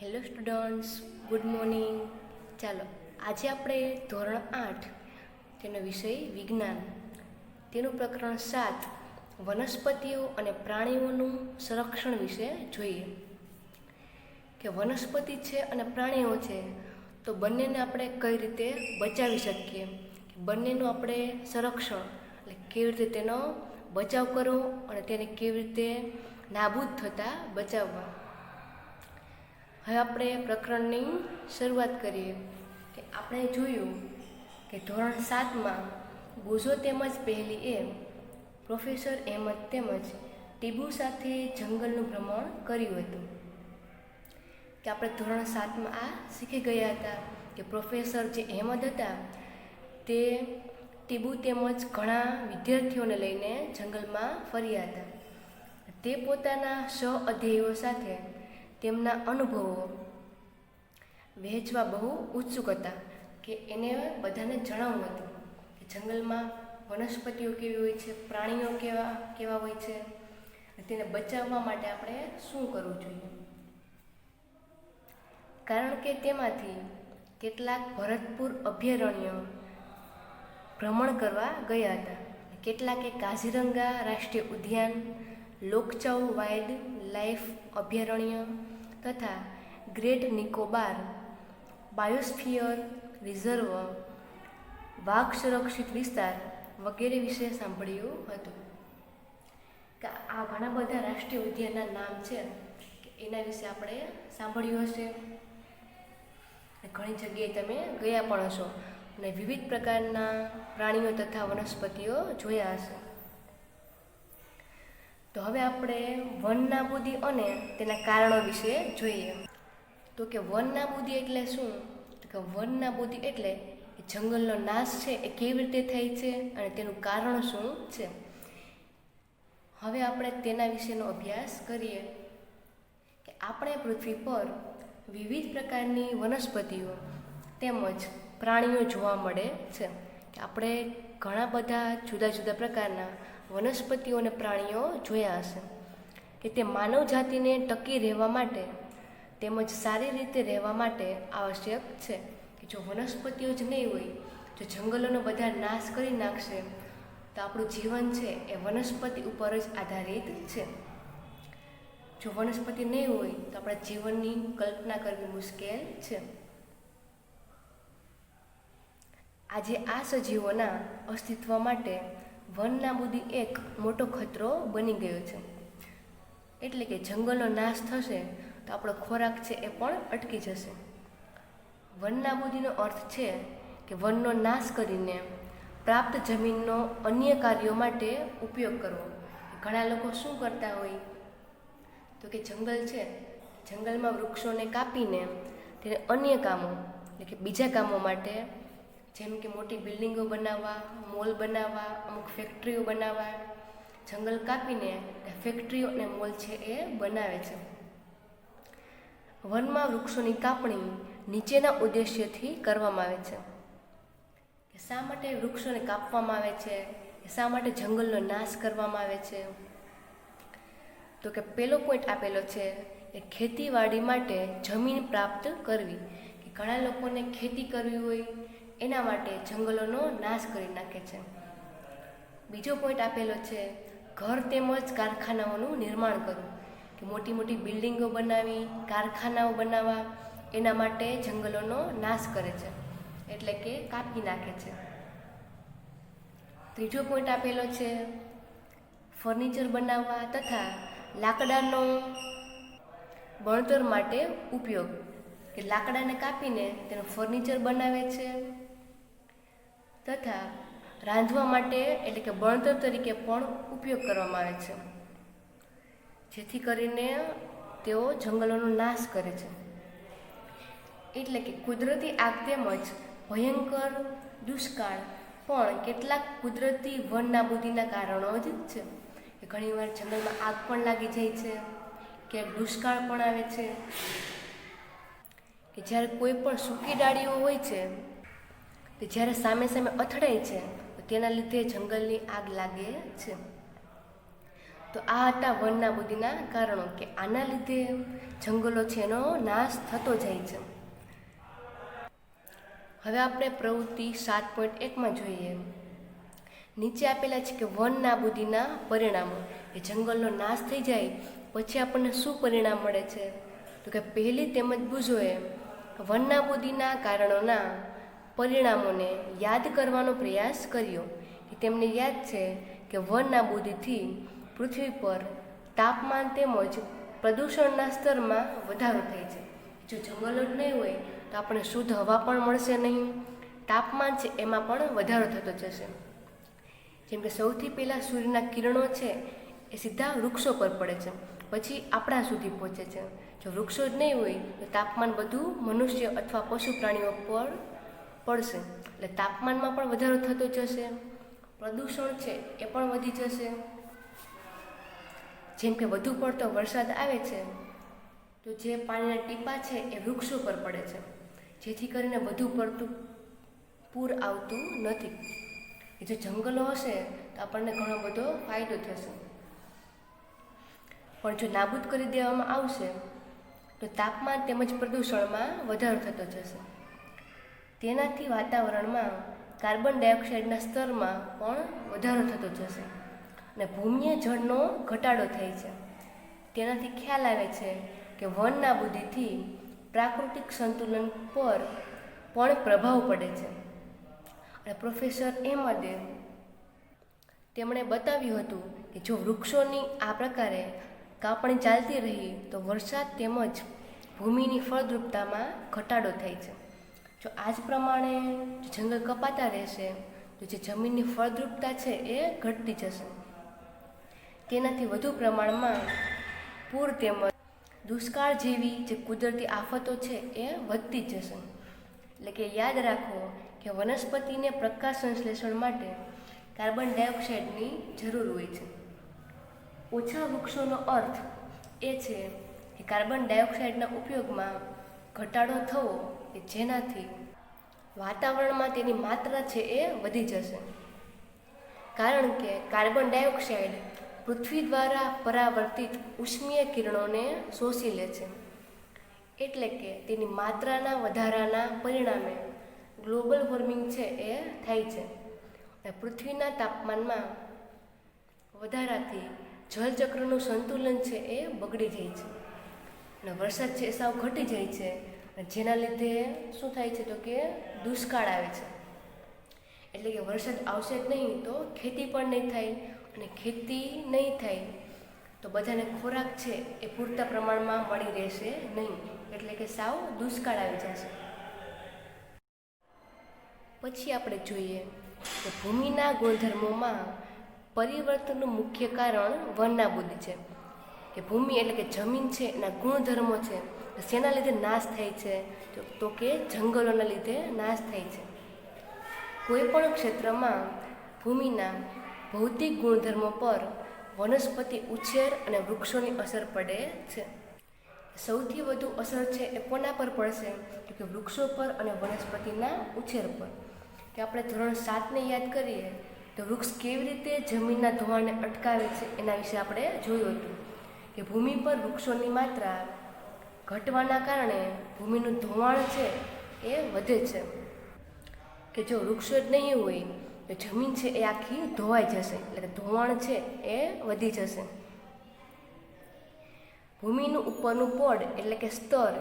Hello students, good morning. ચાલો આજે આપણે ધોરણ 8 તેનો વિષય વિજ્ઞાન, તેનું પ્રકરણ 7 વનસ્પતિઓ અને પ્રાણીઓનું સંરક્ષણ વિશે જોઈએ. કે વનસ્પતિ છે અને પ્રાણીઓ છે તો બંનેને આપણે કઈ રીતે બચાવી શકીએ, બંનેનું આપણે સંરક્ષણ એટલે કેવી રીતે તેનો બચાવ કરવો અને તેને કેવી રીતે નાબૂદ થતાં બચાવવા. હવે આપણે પ્રકરણની શરૂઆત કરીએ. કે આપણે જોયું કે ધોરણ 7માં ગુઝો તેમજ પહેલી એ પ્રોફેસર અહેમદ તેમજ ટીબુ સાથે જંગલનું ભ્રમણ કર્યું હતું. કે આપણે ધોરણ 7માં આ શીખી ગયા હતા કે પ્રોફેસર જે અહેમદ હતા તે ટીબુ તેમજ ઘણા વિદ્યાર્થીઓને લઈને જંગલમાં ફર્યા હતા. તે પોતાના સહ-અધ્યાયીઓ સાથે તેમના અનુભવો વહેંચવા બહુ ઉત્સુક હતા. કે એને બધાને જણાવવું હતું કે જંગલમાં વનસ્પતિઓ કેવી હોય છે, પ્રાણીઓ કેવા હોય છે, તેને બચાવવા માટે આપણે શું કરવું જોઈએ. કારણ કે તેમાંથી કેટલાક ભરતપુર અભયારણ્ય ભ્રમણ કરવા ગયા હતા, કેટલાકે કાઝીરંગા રાષ્ટ્રીય ઉદ્યાન, લોકચાઉ વાઇલ્ડ લાઇફ અભયારણ્ય તથા ગ્રેટ નિકોબાર બાયોસ્ફિયર રિઝર્વ, વાઘ સંરક્ષિત વિસ્તાર વગેરે વિશે સાંભળ્યું હતું. કે આ ઘણા બધા રાષ્ટ્રીય ઉદ્યાનના નામ છે કે એના વિશે આપણે સાંભળ્યું હશે, ઘણી જગ્યાએ તમે ગયા પણ હશો અને વિવિધ પ્રકારના પ્રાણીઓ તથા વનસ્પતિઓ જોયા હશે. તો હવે આપણે વન નાબૂદી અને તેના કારણો વિશે જોઈએ. તો કે વન નાબૂદી એટલે શું? તો કે વન નાબૂદી એટલે જંગલનો નાશ છે એ કેવી રીતે થાય છે અને તેનું કારણ શું છે. હવે આપણે તેના વિશેનો અભ્યાસ કરીએ. કે આપણે પૃથ્વી પર વિવિધ પ્રકારની વનસ્પતિઓ તેમજ પ્રાણીઓ જોવા મળે છે. કે આપણે ઘણા બધા જુદા જુદા પ્રકારના વનસ્પતિઓ અને પ્રાણીઓ જોયા હશે. કે તે માનવ જાતિને ટકી રહેવા માટે તેમજ સારી રીતે રહેવા માટે આવશ્યક છે. કે જો વનસ્પતિઓ જ નહીં હોય, જો જંગલોનો બધા નાશ કરી નાખશે તો આપણું જીવન છે એ વનસ્પતિ ઉપર જ આધારિત છે. જો વનસ્પતિ નહીં હોય તો આપણા જીવનની કલ્પના કરવી મુશ્કેલ છે. આજે આ સજીવોના અસ્તિત્વ માટે વન નાબૂદી એક મોટો ખતરો બની ગયો છે. એટલે કે જંગલનો નાશ થશે તો આપણો ખોરાક છે એ પણ અટકી જશે. વન નાબૂદીનો અર્થ છે કે વનનો નાશ કરીને પ્રાપ્ત જમીનનો અન્ય કાર્યો માટે ઉપયોગ કરવો. ઘણા લોકો શું કરતા હોય તો કે જંગલ છે, જંગલમાં વૃક્ષોને કાપીને તેને અન્ય કામો એટલે કે બીજા કામો માટે, જેમ કે મોટી બિલ્ડિંગો બનાવવા, મોલ બનાવવા, અમુક ફેક્ટરીઓ બનાવવા, જંગલ કાપીને ફેક્ટરીઓ અને મોલ છે એ બનાવે છે. વનમાં વૃક્ષોની કાપણી નીચેના ઉદ્દેશ્યથી કરવામાં આવે છે. કે શા માટે વૃક્ષોને કાપવામાં આવે છે, શા માટે જંગલનો નાશ કરવામાં આવે છે. તો કે પહેલો પોઈન્ટ આપેલો છે એ ખેતીવાડી માટે જમીન પ્રાપ્ત કરવી. કે ઘણા લોકોને ખેતી કરવી હોય એના માટે જંગલોનો નાશ કરી નાખે છે. બીજો પોઈન્ટ આપેલો છે ઘર તેમજ કારખાનાઓનું નિર્માણ કરવું. કે મોટી મોટી બિલ્ડિંગો બનાવી, કારખાનાઓ બનાવવા એના માટે જંગલોનો નાશ કરે છે, એટલે કે કાપી નાખે છે. ત્રીજો પોઈન્ટ આપેલો છે ફર્નિચર બનાવવા તથા લાકડાનો બણતર માટે ઉપયોગ. કે લાકડાને કાપીને તેનું ફર્નિચર બનાવે છે તથા રાંધવા માટે એટલે કે બણતર તરીકે પણ ઉપયોગ કરવામાં આવે છે, જેથી કરીને તેઓ જંગલોનો નાશ કરે છે. એટલે કે કુદરતી આગ તેમજ ભયંકર દુષ્કાળ પણ કેટલાક કુદરતી વન નાબૂદીના કારણો જ છે. કે ઘણીવાર જંગલમાં આગ પણ લાગી જાય છે, ક્યાંક દુષ્કાળ પણ આવે છે. કે જ્યારે કોઈ પણ સૂકી ડાળીઓ હોય છે કે જ્યારે સામે સામે અથડાય છે તો તેના લીધે જંગલની આગ લાગે છે. તો આ હતા વન નાબૂદીના કારણો કે આના લીધે જંગલો છે એનો નાશ થતો જાય છે. હવે આપણે પ્રવૃત્તિ 7.1માં જોઈએ. નીચે આપેલા છે કે વન નાબૂદીના પરિણામો. એ જંગલનો નાશ થઈ જાય પછી આપણને શું પરિણામ મળે છે? તો કે પહેલી તેમજ બુઝોએ વન નાબૂદીના કારણોના પરિણામોને યાદ કરવાનો પ્રયાસ કર્યો. તેમને યાદ છે કે વન નાબૂદીથી પૃથ્વી પર તાપમાન તેમજ પ્રદૂષણના સ્તરમાં વધારો થાય છે. જો જંગલો જ નહીં હોય તો આપણને શુદ્ધ હવા પણ મળશે નહીં, તાપમાન છે એમાં પણ વધારો થતો જશે. જેમ કે સૌથી પહેલાં સૂર્યના કિરણો છે એ સીધા વૃક્ષો પર પડે છે, પછી આપણા સુધી પહોંચે છે. જો વૃક્ષો જ નહીં હોય તો તાપમાન બધું મનુષ્ય અથવા પશુ પ્રાણીઓ પર પડશે, એટલે તાપમાનમાં પણ વધારો થતો જશે, પ્રદૂષણ છે એ પણ વધી જશે. જેમ કે વધુ પડતો વરસાદ આવે છે તો જે પાણીના ટીપા છે એ વૃક્ષો પર પડે છે, જેથી કરીને વધુ પડતું પૂર આવતું નથી. જો જંગલો હશે તો આપણને ઘણો બધો ફાયદો થશે. પણ જો નાબૂદ કરી દેવામાં આવશે તો તાપમાન તેમજ પ્રદૂષણમાં વધારો થતો જશે. તેનાથી વાતાવરણમાં કાર્બન ડાયોક્સાઇડના સ્તરમાં પણ વધારો થતો જશે અને ભૂમિય જળનો ઘટાડો થાય છે. તેનાથી ખ્યાલ આવે છે કે વન નાબૂદીથી પ્રાકૃતિક સંતુલન પર પણ પ્રભાવ પડે છે. અને પ્રોફેસર અહેમદે તેમણે બતાવ્યું હતું કે જો વૃક્ષોની આ પ્રકારે કાપણી ચાલતી રહી તો વરસાદ તેમજ ભૂમિની ફળદ્રુપતામાં ઘટાડો થાય છે. જો આ જ પ્રમાણે જંગલ કપાતા રહેશે તો જે જમીનની ફળદ્રુપતા છે એ ઘટતી જશે. તેનાથી વધુ પ્રમાણમાં પૂર તેમજ દુષ્કાળ જેવી જે કુદરતી આફતો છે એ વધતી જશે. એટલે કે યાદ રાખો કે વનસ્પતિને પ્રકાશ સંશ્લેષણ માટે કાર્બન ડાયોક્સાઇડની જરૂર હોય છે. ઓછા વૃક્ષોનો અર્થ એ છે કે કાર્બન ડાયોક્સાઇડના ઉપયોગમાં ઘટાડો થવો કે જેનાથી વાતાવરણમાં તેની માત્રા છે એ વધી જશે. કારણ કે કાર્બન ડાયોક્સાઇડ પૃથ્વી દ્વારા પરાવર્તિત ઉષ્મીય કિરણોને શોષી લે છે, એટલે કે તેની માત્રાના વધારાના પરિણામે ગ્લોબલ વોર્મિંગ છે એ થાય છે. પૃથ્વીના તાપમાનમાં વધારાથી જળચક્રનું સંતુલન છે એ બગડી જાય છે અને વરસાદ છે એ સાવ ઘટી જાય છે, અને જેના લીધે શું થાય છે તો કે દુષ્કાળ આવે છે. એટલે કે વરસાદ આવશે જ નહીં તો ખેતી પણ નહીં થાય, અને ખેતી નહીં થાય તો બધાને ખોરાક છે એ પૂરતા પ્રમાણમાં મળી રહેશે નહીં, એટલે કે સાવ દુષ્કાળ આવી જશે. પછી આપણે જોઈએ કે ભૂમિના ગુણધર્મોમાં પરિવર્તનનું મુખ્ય કારણ વન નાબૂદી છે. કે ભૂમિ એટલે કે જમીન છે એના ગુણધર્મો છે શેના લીધે નાશ થાય છે તો કે જંગલોના લીધે નાશ થાય છે. કોઈ પણ ક્ષેત્રમાં ભૂમિના ભૌતિક ગુણધર્મો પર વનસ્પતિ ઉછેર અને વૃક્ષોની અસર પડે છે. સૌથી વધુ અસર છે એ કોના પર પડશે તો કે વૃક્ષો પર અને વનસ્પતિના ઉછેર પર. કે આપણે ધોરણ 7ને યાદ કરીએ તો વૃક્ષ કેવી રીતે જમીનના ધોવાણને અટકાવે છે એના વિશે આપણે જોયું હતું કે ભૂમિ પર વૃક્ષોની માત્રા ઘટવાના કારણે ભૂમિનું ધોવાણ છે એ વધે છે. કે જો વૃક્ષો જ નહીં હોય તો જમીન છે એ આખી ધોવાઈ જશે, એટલે કે ધોવાણ છે એ વધી જશે. ભૂમિનું ઉપરનું પડ એટલે કે સ્તર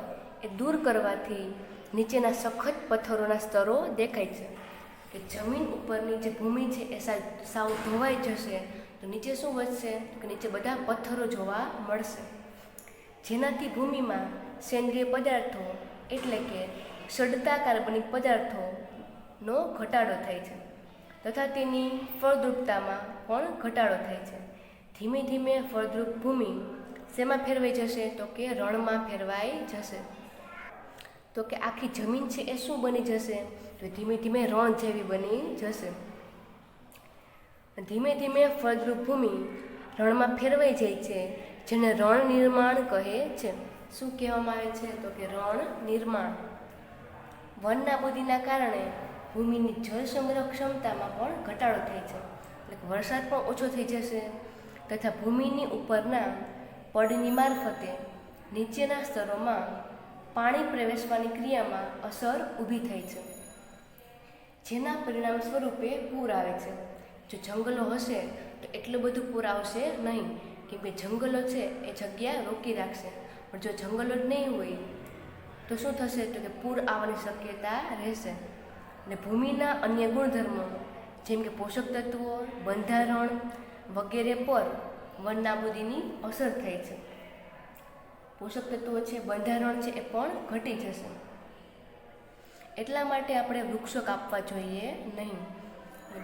એ દૂર કરવાથી નીચેના સખત પથ્થરોના સ્તરો દેખાય છે. કે જમીન ઉપરની જે ભૂમિ છે એ સાવ ધોવાઈ જશે તો નીચે શું વધશે કે નીચે બધા પથ્થરો જોવા મળશે, જેનાથી ભૂમિમાં સેન્દ્રિય પદાર્થો એટલે કે સડતા કાર્બનિક પદાર્થોનો ઘટાડો થાય છે તથા તેની ફળદ્રુપતામાં પણ ઘટાડો થાય છે. ધીમે ધીમે ફળદ્રુપ ભૂમિ શેમાં ફેરવાઈ જશે તો કે રણમાં ફેરવાઈ જશે. તો કે આખી જમીન છે એ શું બની જશે તો ધીમે ધીમે રણ જેવી બની જશે. ધીમે ધીમે ફળદ્રુપ ભૂમિ રણમાં ફેરવાઈ જાય છે, જેને રણ નિર્માણ કહે છે. શું કહેવામાં આવે છે તો કે રણ નિર્માણ. વન નાબૂદીના કારણે ભૂમિની જળ સંગ્રહ ક્ષમતામાં પણ ઘટાડો થાય છે, એટલે કે વરસાદ પણ ઓછો થઈ જશે, તથા ભૂમિની ઉપરના પડની મારફતે નીચેના સ્તરોમાં પાણી પ્રવેશવાની ક્રિયામાં અસર ઊભી થઈ છે, જેના પરિણામ સ્વરૂપે પૂર આવે છે. જો જંગલો હશે તો એટલું બધું પૂર આવશે નહીં, કેમ કે જંગલો છે એ જગ્યા રોકી રાખશે. પણ જો જંગલો જ નહીં હોય તો શું થશે, તો કે પૂર આવવાની શક્યતા રહેશે. અને ભૂમિના અન્ય ગુણધર્મો જેમ કે પોષક તત્વો, બંધારણ વગેરે પર વન નાબૂદીની અસર થઈ છે. પોષક તત્વો છે, બંધારણ છે એ પણ ઘટી જશે. એટલા માટે આપણે વૃક્ષો કાપવા જોઈએ નહીં.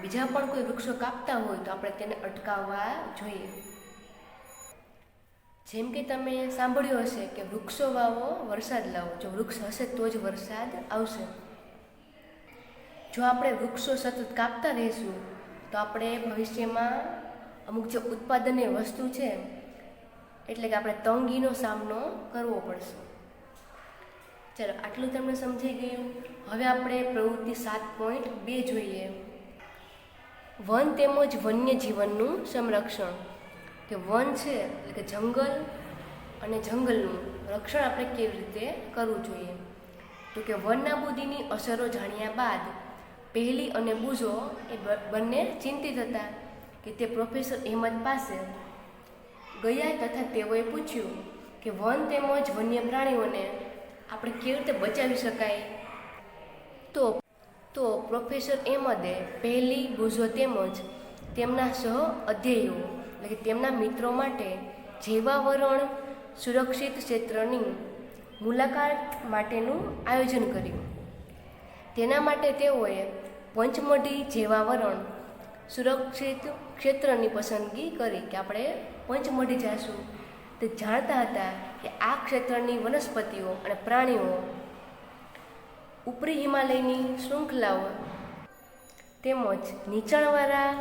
બીજા પણ કોઈ વૃક્ષો કાપતા હોય તો આપણે તેને અટકાવવા જોઈએ. જેમ કે તમે સાંભળ્યું હશે કે વૃક્ષો વાવો, વરસાદ લાવો. જો વૃક્ષ હશે તો જ વરસાદ આવશે. જો આપણે વૃક્ષો સતત કાપતા રહીશું તો આપણે ભવિષ્યમાં અમુક જે ઉત્પાદનની વસ્તુ છે એટલે કે આપણે તંગીનો સામનો કરવો પડશે. ચાલો, આટલું તમને સમજાઈ ગયું. હવે આપણે પ્રવૃત્તિ 7.2 જોઈએ. વન તેમજ વન્ય જીવનનું સંરક્ષણ. કે વન છે એટલે કે જંગલ અને જંગલનું રક્ષણ આપણે કેવી રીતે કરવું જોઈએ. તો કે વન નાબૂદીની અસરો જાણ્યા બાદ પહેલી અને બુઝો એ બંને ચિંતિત હતા કે તે પ્રોફેસર અહેમદ પાસે ગયા તથા તેઓએ પૂછ્યું કે વન તેમજ વન્ય પ્રાણીઓને આપણે કેવી રીતે બચાવી શકાય. તો પ્રોફેસર અહેમદે પહેલી, બુઝો તેમજ તેમના સહ અધ્યયો એટલે કે તેમના મિત્રો માટે જૈવાવરણ સુરક્ષિત ક્ષેત્રની મુલાકાત માટેનું આયોજન કર્યું. તેના માટે તેઓએ પંચમઢી જૈવાવરણ સુરક્ષિત ક્ષેત્રની પસંદગી કરી કે આપણે પંચમઢી જઈશું. તે જાણતા હતા કે આ ક્ષેત્રની વનસ્પતિઓ અને પ્રાણીઓ ઉપરી હિમાલયની શૃંખલાઓ તેમજ નીચાણવાળા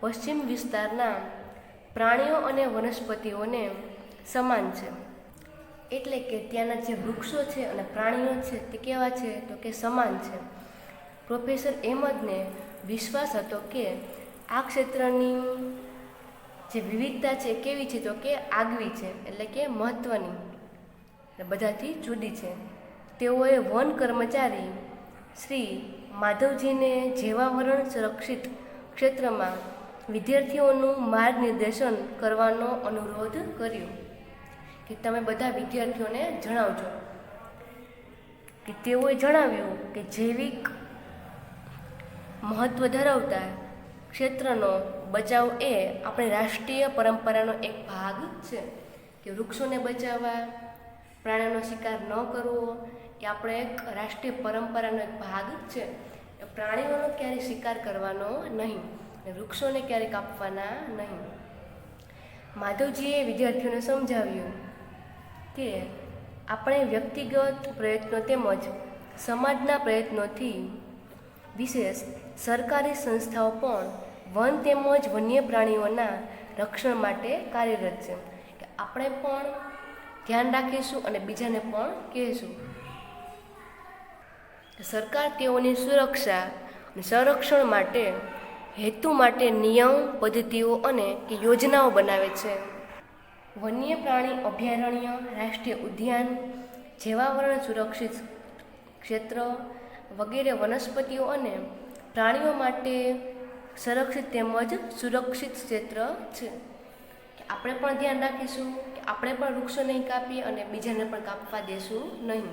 પશ્ચિમ વિસ્તારના પ્રાણીઓ અને વનસ્પતિઓને સમાન છે. એટલે કે ત્યાંના જે વૃક્ષો છે અને પ્રાણીઓ છે તે કેવા છે, તો કે સમાન છે. પ્રોફેસર અહેમદને વિશ્વાસ હતો કે આ ક્ષેત્રની જે વિવિધતા છે કેવી છે, તો કે આગવી છે, એટલે કે મહત્ત્વની, બધાથી જુદી છે. તેઓએ વન કર્મચારી શ્રી માધવજીને જૈવાવરણ સુરક્ષિત ક્ષેત્રમાં વિદ્યાર્થીઓનું માર્ગનિર્દેશન કરવાનો અનુરોધ કર્યો કે તમે બધા વિદ્યાર્થીઓને જણાવજો. કે તેઓએ જણાવ્યું કે જૈવિક મહત્ત્વ ધરાવતા ક્ષેત્રનો બચાવ એ આપણી રાષ્ટ્રીય પરંપરાનો એક ભાગ છે. કે વૃક્ષોને બચાવવા, પ્રાણીઓનો શિકાર ન કરવો એ આપણે એક રાષ્ટ્રીય પરંપરાનો એક ભાગ છે. પ્રાણીઓનો ક્યારેય શિકાર કરવાનો નહીં, વૃક્ષોને ક્યારેય કાપવાના નહીં. માધવજીએ વિદ્યાર્થીઓને સમજાવ્યું કે આપણે વ્યક્તિગત પ્રયત્નો તેમજ સમાજના પ્રયત્નોથી વિશેષ સરકારી સંસ્થાઓ પણ વન તેમજ વન્ય પ્રાણીઓના રક્ષણ માટે કાર્યરત છે. કે આપણે પણ ધ્યાન રાખીશું અને બીજાને પણ કહીશું. સરકાર તેઓની સુરક્ષા અને સંરક્ષણ માટે હેતુ માટે નિયમ, પદ્ધતિઓ અને યોજનાઓ બનાવે છે. વન્ય પ્રાણી અભયારણ્ય, રાષ્ટ્રીય ઉદ્યાન, જૈવાવરણ સુરક્ષિત ક્ષેત્ર વગેરે વનસ્પતિઓ અને પ્રાણીઓ માટે સંરક્ષિત તેમજ સુરક્ષિત ક્ષેત્ર છે. આપણે પણ ધ્યાન રાખીશું કે આપણે પણ વૃક્ષો નહીં કાપીએ અને બીજાને પણ કાપવા દેશું નહીં.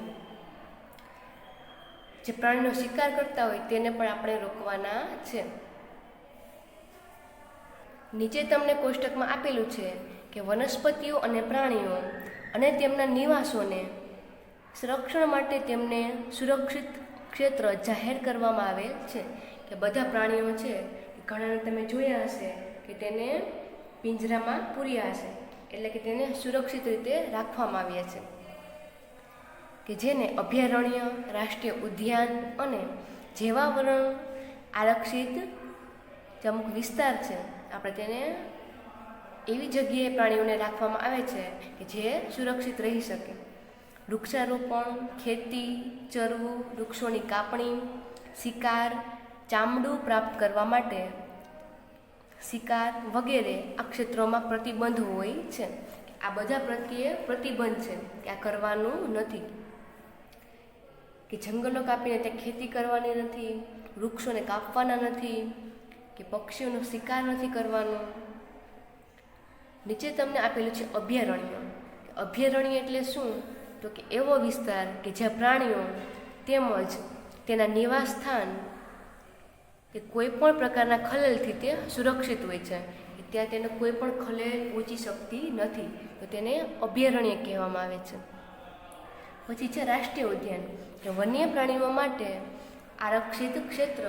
જે પ્રાણીનો શિકાર કરતા હોય તેને પણ આપણે રોકવાના છે. નીચે તમને કોષ્ટકમાં આપેલું છે કે વનસ્પતિઓ અને પ્રાણીઓ અને તેમના નિવાસોને સંરક્ષણ માટે તેમને સુરક્ષિત ક્ષેત્ર જાહેર કરવામાં આવે છે. કે બધા પ્રાણીઓ છે, ઘણાને તમે જોયા હશે કે તેને પિંજરામાં પૂર્યા હશે, એટલે કે તેને સુરક્ષિત રીતે રાખવામાં આવ્યા છે. કે જેને અભયારણ્ય, રાષ્ટ્રીય ઉદ્યાન અને જૈવાવરણ આરક્ષિત જે અમુક વિસ્તાર છે, આપણે તેને એવી જગ્યાએ પ્રાણીઓને રાખવામાં આવે છે કે જે સુરક્ષિત રહી શકે. વૃક્ષારોપણ, ખેતી, ચરવું, વૃક્ષોની કાપણી, શિકાર, ચામડું પ્રાપ્ત કરવા માટે શિકાર વગેરે આ ક્ષેત્રોમાં પ્રતિબંધ હોય છે. આ બધા પ્રત્યે પ્રતિબંધ છે કે આ કરવાનું નથી, કે જંગલો કાપીને ત્યાં ખેતી કરવાની નથી, વૃક્ષોને કાપવાના નથી, કે પક્ષીઓનો શિકાર નથી કરવાનો. નીચે તમને આપેલું છે અભયારણ્ય. અભયારણ્ય એટલે શું? તો કે એવો વિસ્તાર કે જ્યાં પ્રાણીઓ તેમજ તેના નિવાસ સ્થાન કે કોઈ પણ પ્રકારના ખલેલથી તે સુરક્ષિત હોય છે, કે ત્યાં તેને કોઈ પણ ખલેલ પહોંચી શકતી નથી, તો તેને અભયારણ્ય કહેવામાં આવે છે. પછી છે રાષ્ટ્રીય ઉદ્યાન, કે વન્ય પ્રાણીઓ માટે આરક્ષિત ક્ષેત્ર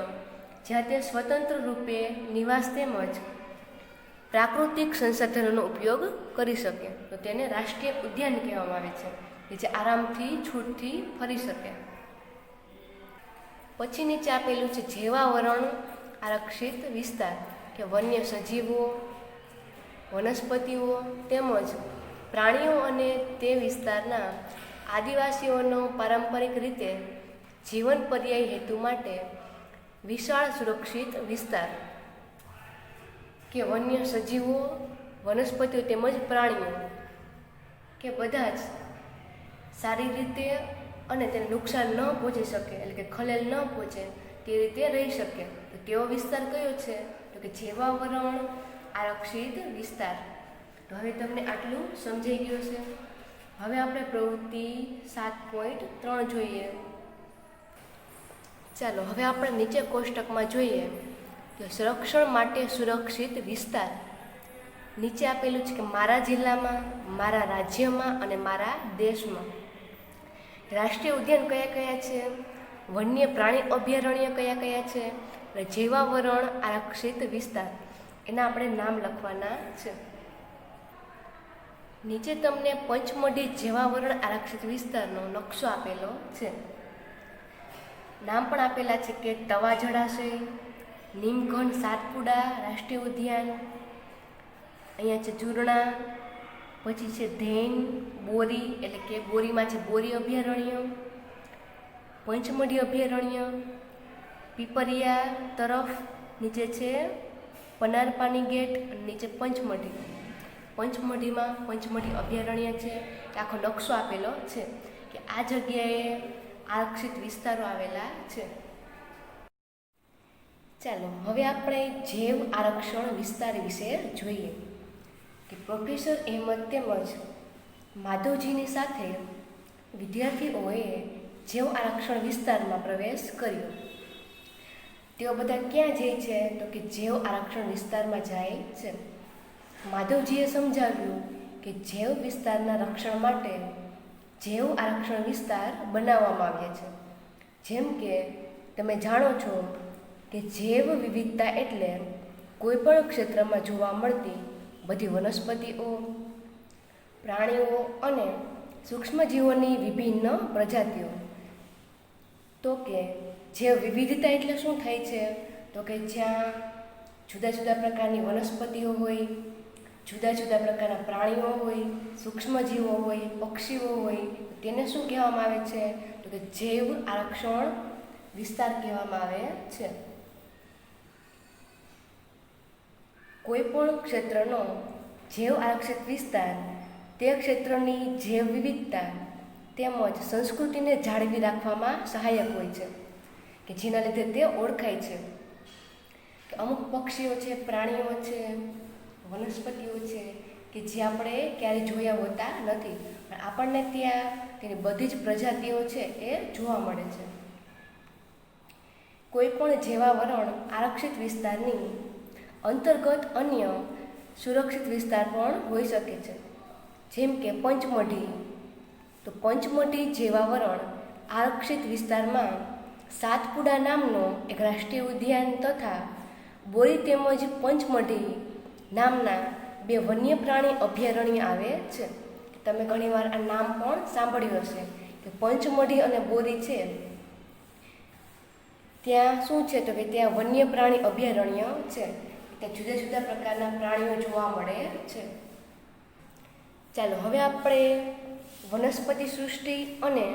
જ્યાં તે સ્વતંત્ર રૂપે નિવાસ તેમજ પ્રાકૃતિક સંસાધનોનો ઉપયોગ કરી શકે, તો તેને રાષ્ટ્રીય ઉદ્યાન કહેવામાં આવે છે, કે જે આરામથી છૂટથી ફરી શકે. પછી નીચે આપેલું છે જૈવાવરણ આરક્ષિત વિસ્તાર, કે વન્ય સજીવો, વનસ્પતિઓ તેમજ પ્રાણીઓ અને તે વિસ્તારના આદિવાસીઓનો પારંપરિક રીતે જીવન પર્યાય હેતુ માટે વિશાળ સુરક્ષિત વિસ્તાર, કે વન્ય સજીવો, વનસ્પતિઓ તેમજ પ્રાણીઓ કે બધા જ સારી રીતે અને તેને નુકસાન ન પહોંચી શકે, એટલે કે ખલેલ ન પહોંચે તે રીતે રહી શકે. તો તેવો વિસ્તાર કયો છે? તો કે જૈવાવરણ આરક્ષિત વિસ્તાર. તો હવે તમને આટલું સમજાઈ ગયું છે. હવે આપણે પ્રવૃત્તિ 7.3 જોઈએ. ચાલો હવે આપણે નીચે કોષ્ટકમાં જોઈએ કે સંરક્ષણ માટે સુરક્ષિત વિસ્તાર. નીચે આપેલું છે કે મારા જિલ્લામાં, મારા રાજ્યમાં અને મારા દેશમાં. રાષ્ટ્રીય ઉદ્યાન કયા કયા છે, વન્ય પ્રાણી અભયારણ્ય કયા કયા છે, અને જૈવાવરણ આરક્ષિત વિસ્તાર એના આપણે નામ લખવાના છે. નીચે તમને પંચમઢી જૈવાવરણ આરક્ષિત વિસ્તારનો નકશો આપેલો છે. નામ પણ આપેલા છે કે તવા જળાશય, નીમઘન સાતપુડા રાષ્ટ્રીય ઉદ્યાન, અહીંયા છે જુરણા, પછી છે ધેન, બોરી એટલે કે બોરીમાં છે બોરી અભયારણ્ય, પંચમઢી અભયારણ્ય, પીપરિયા તરફ નીચે છે પનારપાની ગેટ, અને નીચે પંચમઢી. પંચમઢીમાં પંચમઢી અભયારણ્ય છે. આખો નકશો આપેલો છે કે આ જગ્યાએ આરક્ષિત વિસ્તારો આવેલા છે. ચાલો હવે આપણે જૈવ આરક્ષણ વિસ્તાર વિશે જોઈએ કે પ્રોફેસર અહેમદ તેમજ માધવજીની સાથે વિદ્યાર્થીઓએ જૈવ આરક્ષણ વિસ્તારમાં પ્રવેશ કર્યો. તેઓ બધા ક્યાં જાય છે? તો કે જૈવ આરક્ષણ વિસ્તારમાં જાય છે. માધવજીએ સમજાવ્યું કે જૈવ વિસ્તારના રક્ષણ માટે જૈવ આરક્ષણ વિસ્તાર બનાવવામાં આવ્યા છે. જેમ કે તમે જાણો છો કે જૈવ વિવિધતા એટલે કોઈ પણ ક્ષેત્રમાં જોવા મળતી બધી વનસ્પતિઓ, પ્રાણીઓ અને સૂક્ષ્મજીવોની વિભિન્ન પ્રજાતિઓ. તો કે જૈવ વિવિધતા એટલે શું થાય છે? તો કે જ્યાં જુદા જુદા પ્રકારની વનસ્પતિઓ હોય, જુદા જુદા પ્રકારના પ્રાણીઓ હોય, સૂક્ષ્મજીવો હોય, પક્ષીઓ હોય, તેને શું કહેવામાં આવે છે? તો કે જૈવ આરક્ષણ વિસ્તાર કહેવામાં આવે છે. કોઈ પણ ક્ષેત્રનો જૈવ આરક્ષિત વિસ્તાર તે ક્ષેત્રની જૈવ વિવિધતા તેમજ સંસ્કૃતિને જાળવી રાખવામાં સહાયક હોય છે, કે જેના લીધે તે ઓળખાય છે કે અમુક પક્ષીઓ છે, પ્રાણીઓ છે, વનસ્પતિઓ છે કે જે આપણે ક્યારેય જોયા હોતા નથી, પણ આપણને ત્યાં તેની બધી જ પ્રજાતિઓ છે એ જોવા મળે છે. કોઈ પણ જૈવાવરણ આરક્ષિત વિસ્તારની અંતર્ગત અન્ય સુરક્ષિત વિસ્તાર પણ હોઈ શકે છે. જેમ કે પંચમઢી. તો પંચમઢી જૈવાવરણ આરક્ષિત વિસ્તારમાં સાતપુડા નામનો એક રાષ્ટ્રીય ઉદ્યાન તથા બોરી તેમજ પંચમઢી નામના 2 વન્ય પ્રાણી અભયારણ્ય આવે છે. તમે ઘણીવાર આ નામ પણ સાંભળ્યું હશે કે પંચમઢી અને બોરી છે ત્યાં શું છે? તો કે ત્યાં વન્ય પ્રાણી અભયારણ્ય છે. ત્યાં જુદા જુદા પ્રકારના પ્રાણીઓ જોવા મળે છે. ચાલો હવે આપણે વનસ્પતિ સૃષ્ટિ અને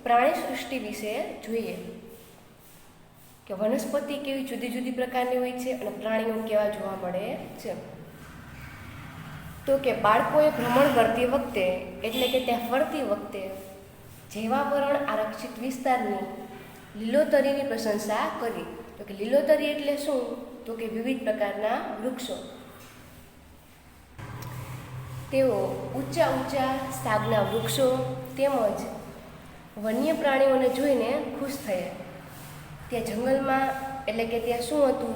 પ્રાણી સૃષ્ટિ વિશે જોઈએ. કે વનસ્પતિ કેવી જુદી જુદી પ્રકારની હોય છે અને પ્રાણીઓ કેવા જોવા મળે છે. તો કે બાળકોએ ભ્રમણ કરતી વખતે એટલે કે ત્યાં ફરતી વખતે જૈવાવરણ આરક્ષિત વિસ્તારની લીલોતરીની પ્રશંસા કરી. તો કે લીલોતરી એટલે શું? તો કે વિવિધ પ્રકારના વૃક્ષો. તેઓ ઊંચા ઊંચા સાગના વૃક્ષો તેમજ વન્ય પ્રાણીઓને જોઈને ખુશ થયા. ત્યાં જંગલમાં એટલે કે ત્યાં શું હતું?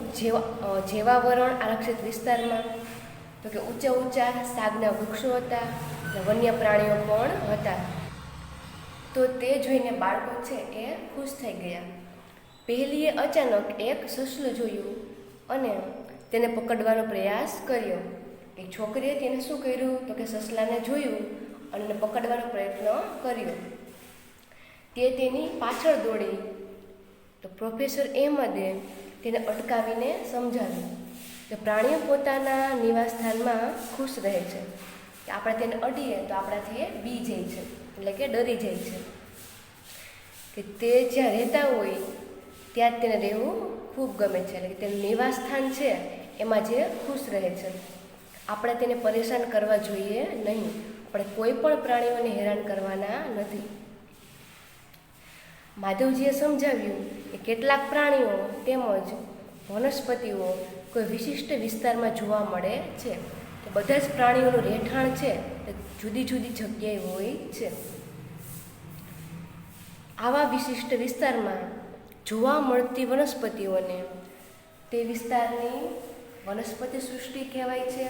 જૈવાવરણ આરક્ષિત વિસ્તારમાં તો કે ઊંચા ઊંચા સાગના વૃક્ષો હતા, વન્ય પ્રાણીઓ પણ હતા. તો તે જોઈને બાળકો છે એ ખુશ થઈ ગયા. પહેલીએ અચાનક એક સસલું જોયું અને તેને પકડવાનો પ્રયાસ કર્યો. એક છોકરીએ તેને શું કર્યું? તો કે સસલાને જોયું અને એને પકડવાનો પ્રયત્ન કર્યો. તે તેની પાછળ દોડી. તો પ્રોફેસર અહેમદે તેને અટકાવીને સમજાવ્યું કે પ્રાણીઓ પોતાના નિવાસસ્થાનમાં ખુશ રહે છે, કે આપણે તેને અડીએ તો આપણાથી એ બી જાય છે, એટલે કે ડરી જાય છે. કે તે જ્યાં રહેતા હોય ત્યાં જ તેને રહેવું ખૂબ ગમે છે, એટલે કે તેનું નિવાસસ્થાન છે એમાં જે ખુશ રહે છે. આપણે તેને પરેશાન કરવા જોઈએ નહીં. આપણે કોઈ પણ પ્રાણીઓને હેરાન કરવાના નથી. માધવજીએ સમજાવ્યું કે કેટલાક પ્રાણીઓ તેમજ વનસ્પતિઓ કોઈ વિશિષ્ટ વિસ્તારમાં જોવા મળે છે. કે બધા જ પ્રાણીઓનું રહેઠાણ છે એ જુદી જુદી જગ્યાએ હોય છે. આવા વિશિષ્ટ વિસ્તારમાં જોવા મળતી વનસ્પતિઓને તે વિસ્તારની વનસ્પતિ સૃષ્ટિ કહેવાય છે.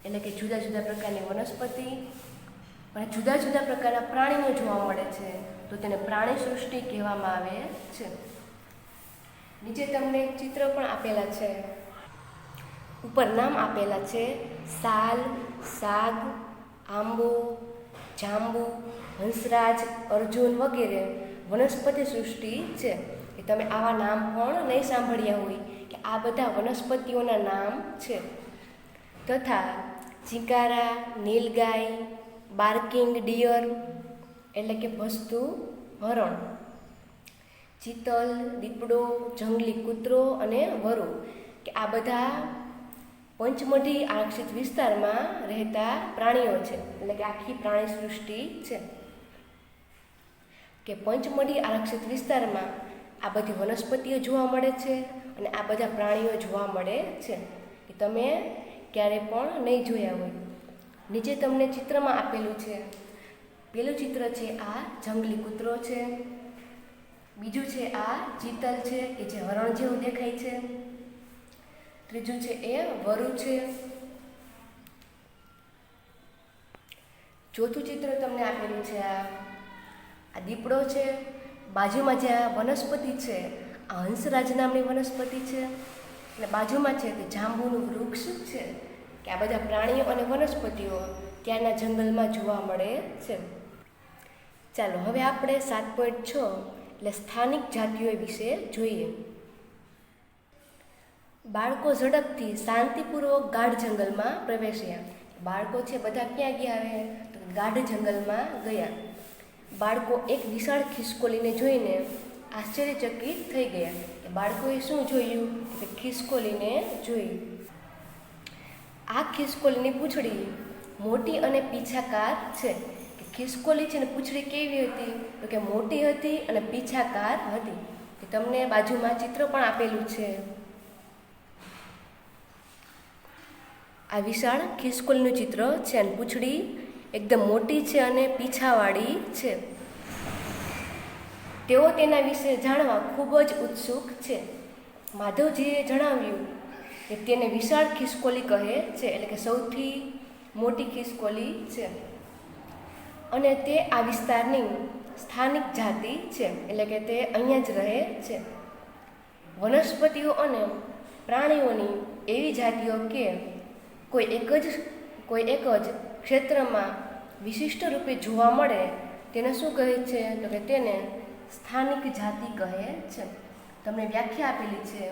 એટલે કે જુદા જુદા પ્રકારની વનસ્પતિ અને જુદા જુદા પ્રકારના પ્રાણીઓ જોવા મળે છે તો તેને પ્રાણી સૃષ્ટિ કહેવામાં આવે છે. નીચે તમને ચિત્ર પણ આપેલા છે. ઉપર નામ આપેલા છે: સાલ, સાગ, આંબો, જાંબુ, હંસરાજ, અર્જુન વગેરે વનસ્પતિ સૃષ્ટિ છે. એ તમે આવા નામ પણ નહીં સાંભળ્યા હોય કે આ બધા વનસ્પતિઓના નામ છે. તથા ચિકારા, નીલગાય, બાર્કિંગ ડિયર એટલે કે ભસતું હરણ, ચિતલ, દીપડો, જંગલી કૂતરો અને વરુ કે આ બધા પંચમઢી આરક્ષિત વિસ્તારમાં રહેતા પ્રાણીઓ છે. એટલે કે આખી પ્રાણી સૃષ્ટિ છે. કે પંચમઢી આરક્ષિત વિસ્તારમાં આ બધી વનસ્પતિઓ જોવા મળે છે અને આ બધા પ્રાણીઓ જોવા મળે છે. કે તમે ક્યારે પણ નહીં જોયા હોય. નીચે તમને ચિત્રમાં આપેલું છે. પેલું ચિત્ર છે આ જંગલી કૂતરો છે. બીજું છે આ ચિતલ છે કે જે હરણ જેવું દેખાય છે. ત્રીજું છે એ વરુ છે. ચોથું ચિત્ર તમને આપેલું છે આ દીપડો છે. બાજુમાં જે આ વનસ્પતિ છે આ હંસરાજ નામની વનસ્પતિ છે. અને બાજુમાં છે તે જાંબુનું વૃક્ષ છે. કે આ બધા પ્રાણીઓ અને વનસ્પતિઓ ત્યાંના જંગલમાં જોવા મળે છે. ચાલો હવે આપણે 7.6 એટલે સ્થાનિક જાતિઓ વિશે જોઈએ. બાળકો ઝડપથી શાંતિપૂર્વક ગાઢ જંગલમાં પ્રવેશ્યા. બાળકો છે બધા ક્યાં ગયા? હવે તો ગાઢ જંગલમાં ગયા. બાળકો એક વિશાળ ખિસકોલીને જોઈને આશ્ચર્યચકિત થઈ ગયા. કે બાળકોએ શું જોયું? કે ખિસકોલીને જોઈ. આ ખિસકોલીની પૂંછડી મોટી અને પીછાકાર છે. કે ખિસકોલી છે ને પૂંછડી કેવી હતી? તો કે મોટી હતી અને પીછાકાર હતી. કે તમને બાજુમાં ચિત્ર પણ આપેલું છે. આ વિશાળ ખિસકોલીનું ચિત્ર છે અને પૂંછડી એકદમ મોટી છે અને પીછાવાળી છે. તેઓ તેના વિશે જાણવા ખૂબ જ ઉત્સુક છે. માધવજીએ જણાવ્યું કે તેને વિશાળ ખિસકોલી કહે છે, એટલે કે સૌથી મોટી ખિસકોલી છે અને તે આ વિસ્તારની સ્થાનિક જાતિ છે, એટલે કે તે અહીંયા જ રહે છે. વનસ્પતિઓ અને પ્રાણીઓની એવી જાતિઓ કે કોઈ એક જ ક્ષેત્રમાં વિશિષ્ટ રૂપે જોવા મળે તેને શું કહે છે? તો કે તેને સ્થાનિક જાતિ કહે છે. તમને વ્યાખ્યા આપેલી છે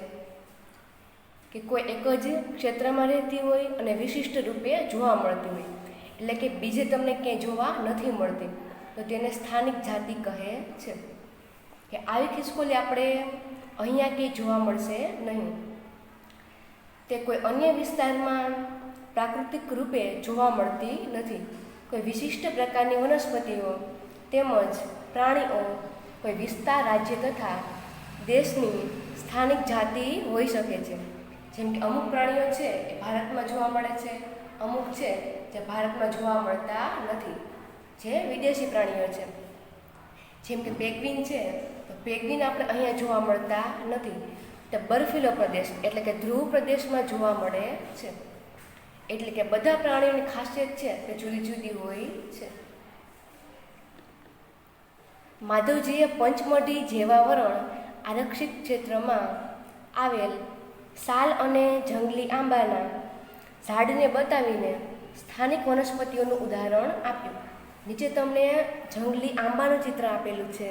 કે કોઈ એક જ ક્ષેત્રમાં રહેતી હોય અને વિશિષ્ટ રૂપે જોવા મળતી હોય, એટલે કે બીજે તમને ક્યાંય જોવા નથી મળતી, તો તેને સ્થાનિક જાતિ કહે છે. કે આવી ખિસકોલી આપણે અહીંયા ક્યાંય જોવા મળશે નહીં. તે કોઈ અન્ય વિસ્તારમાં પ્રાકૃતિક રૂપે જોવા મળતી નથી. કોઈ વિશિષ્ટ પ્રકારની વનસ્પતિઓ તેમજ પ્રાણીઓ કોઈ વિસ્તાર, રાજ્ય તથા દેશની સ્થાનિક જાતિ હોઈ શકે છે. જેમ કે અમુક પ્રાણીઓ છે એ ભારતમાં જોવા મળે છે, અમુક છે જે ભારતમાં જોવા મળતા નથી, જે વિદેશી પ્રાણીઓ છે. જેમ કે પેંગ્વિન છે, તો પેંગ્વિન આપણે અહીંયા જોવા મળતા નથી. તે બર્ફીલો પ્રદેશ એટલે કે ધ્રુવ પ્રદેશમાં જોવા મળે છે. એટલે કે બધા પ્રાણીઓની ખાસિયત છે તે જુદી જુદી હોય છે. માધવજીએ પંચમઢી જેવા વરણ આરક્ષિત ક્ષેત્રમાં આવેલ સાલ અને જંગલી આંબાના ઝાડને બતાવીને સ્થાનિક વનસ્પતિઓનું ઉદાહરણ આપ્યું. નીચે તમને જંગલી આંબાનું ચિત્ર આપેલું છે.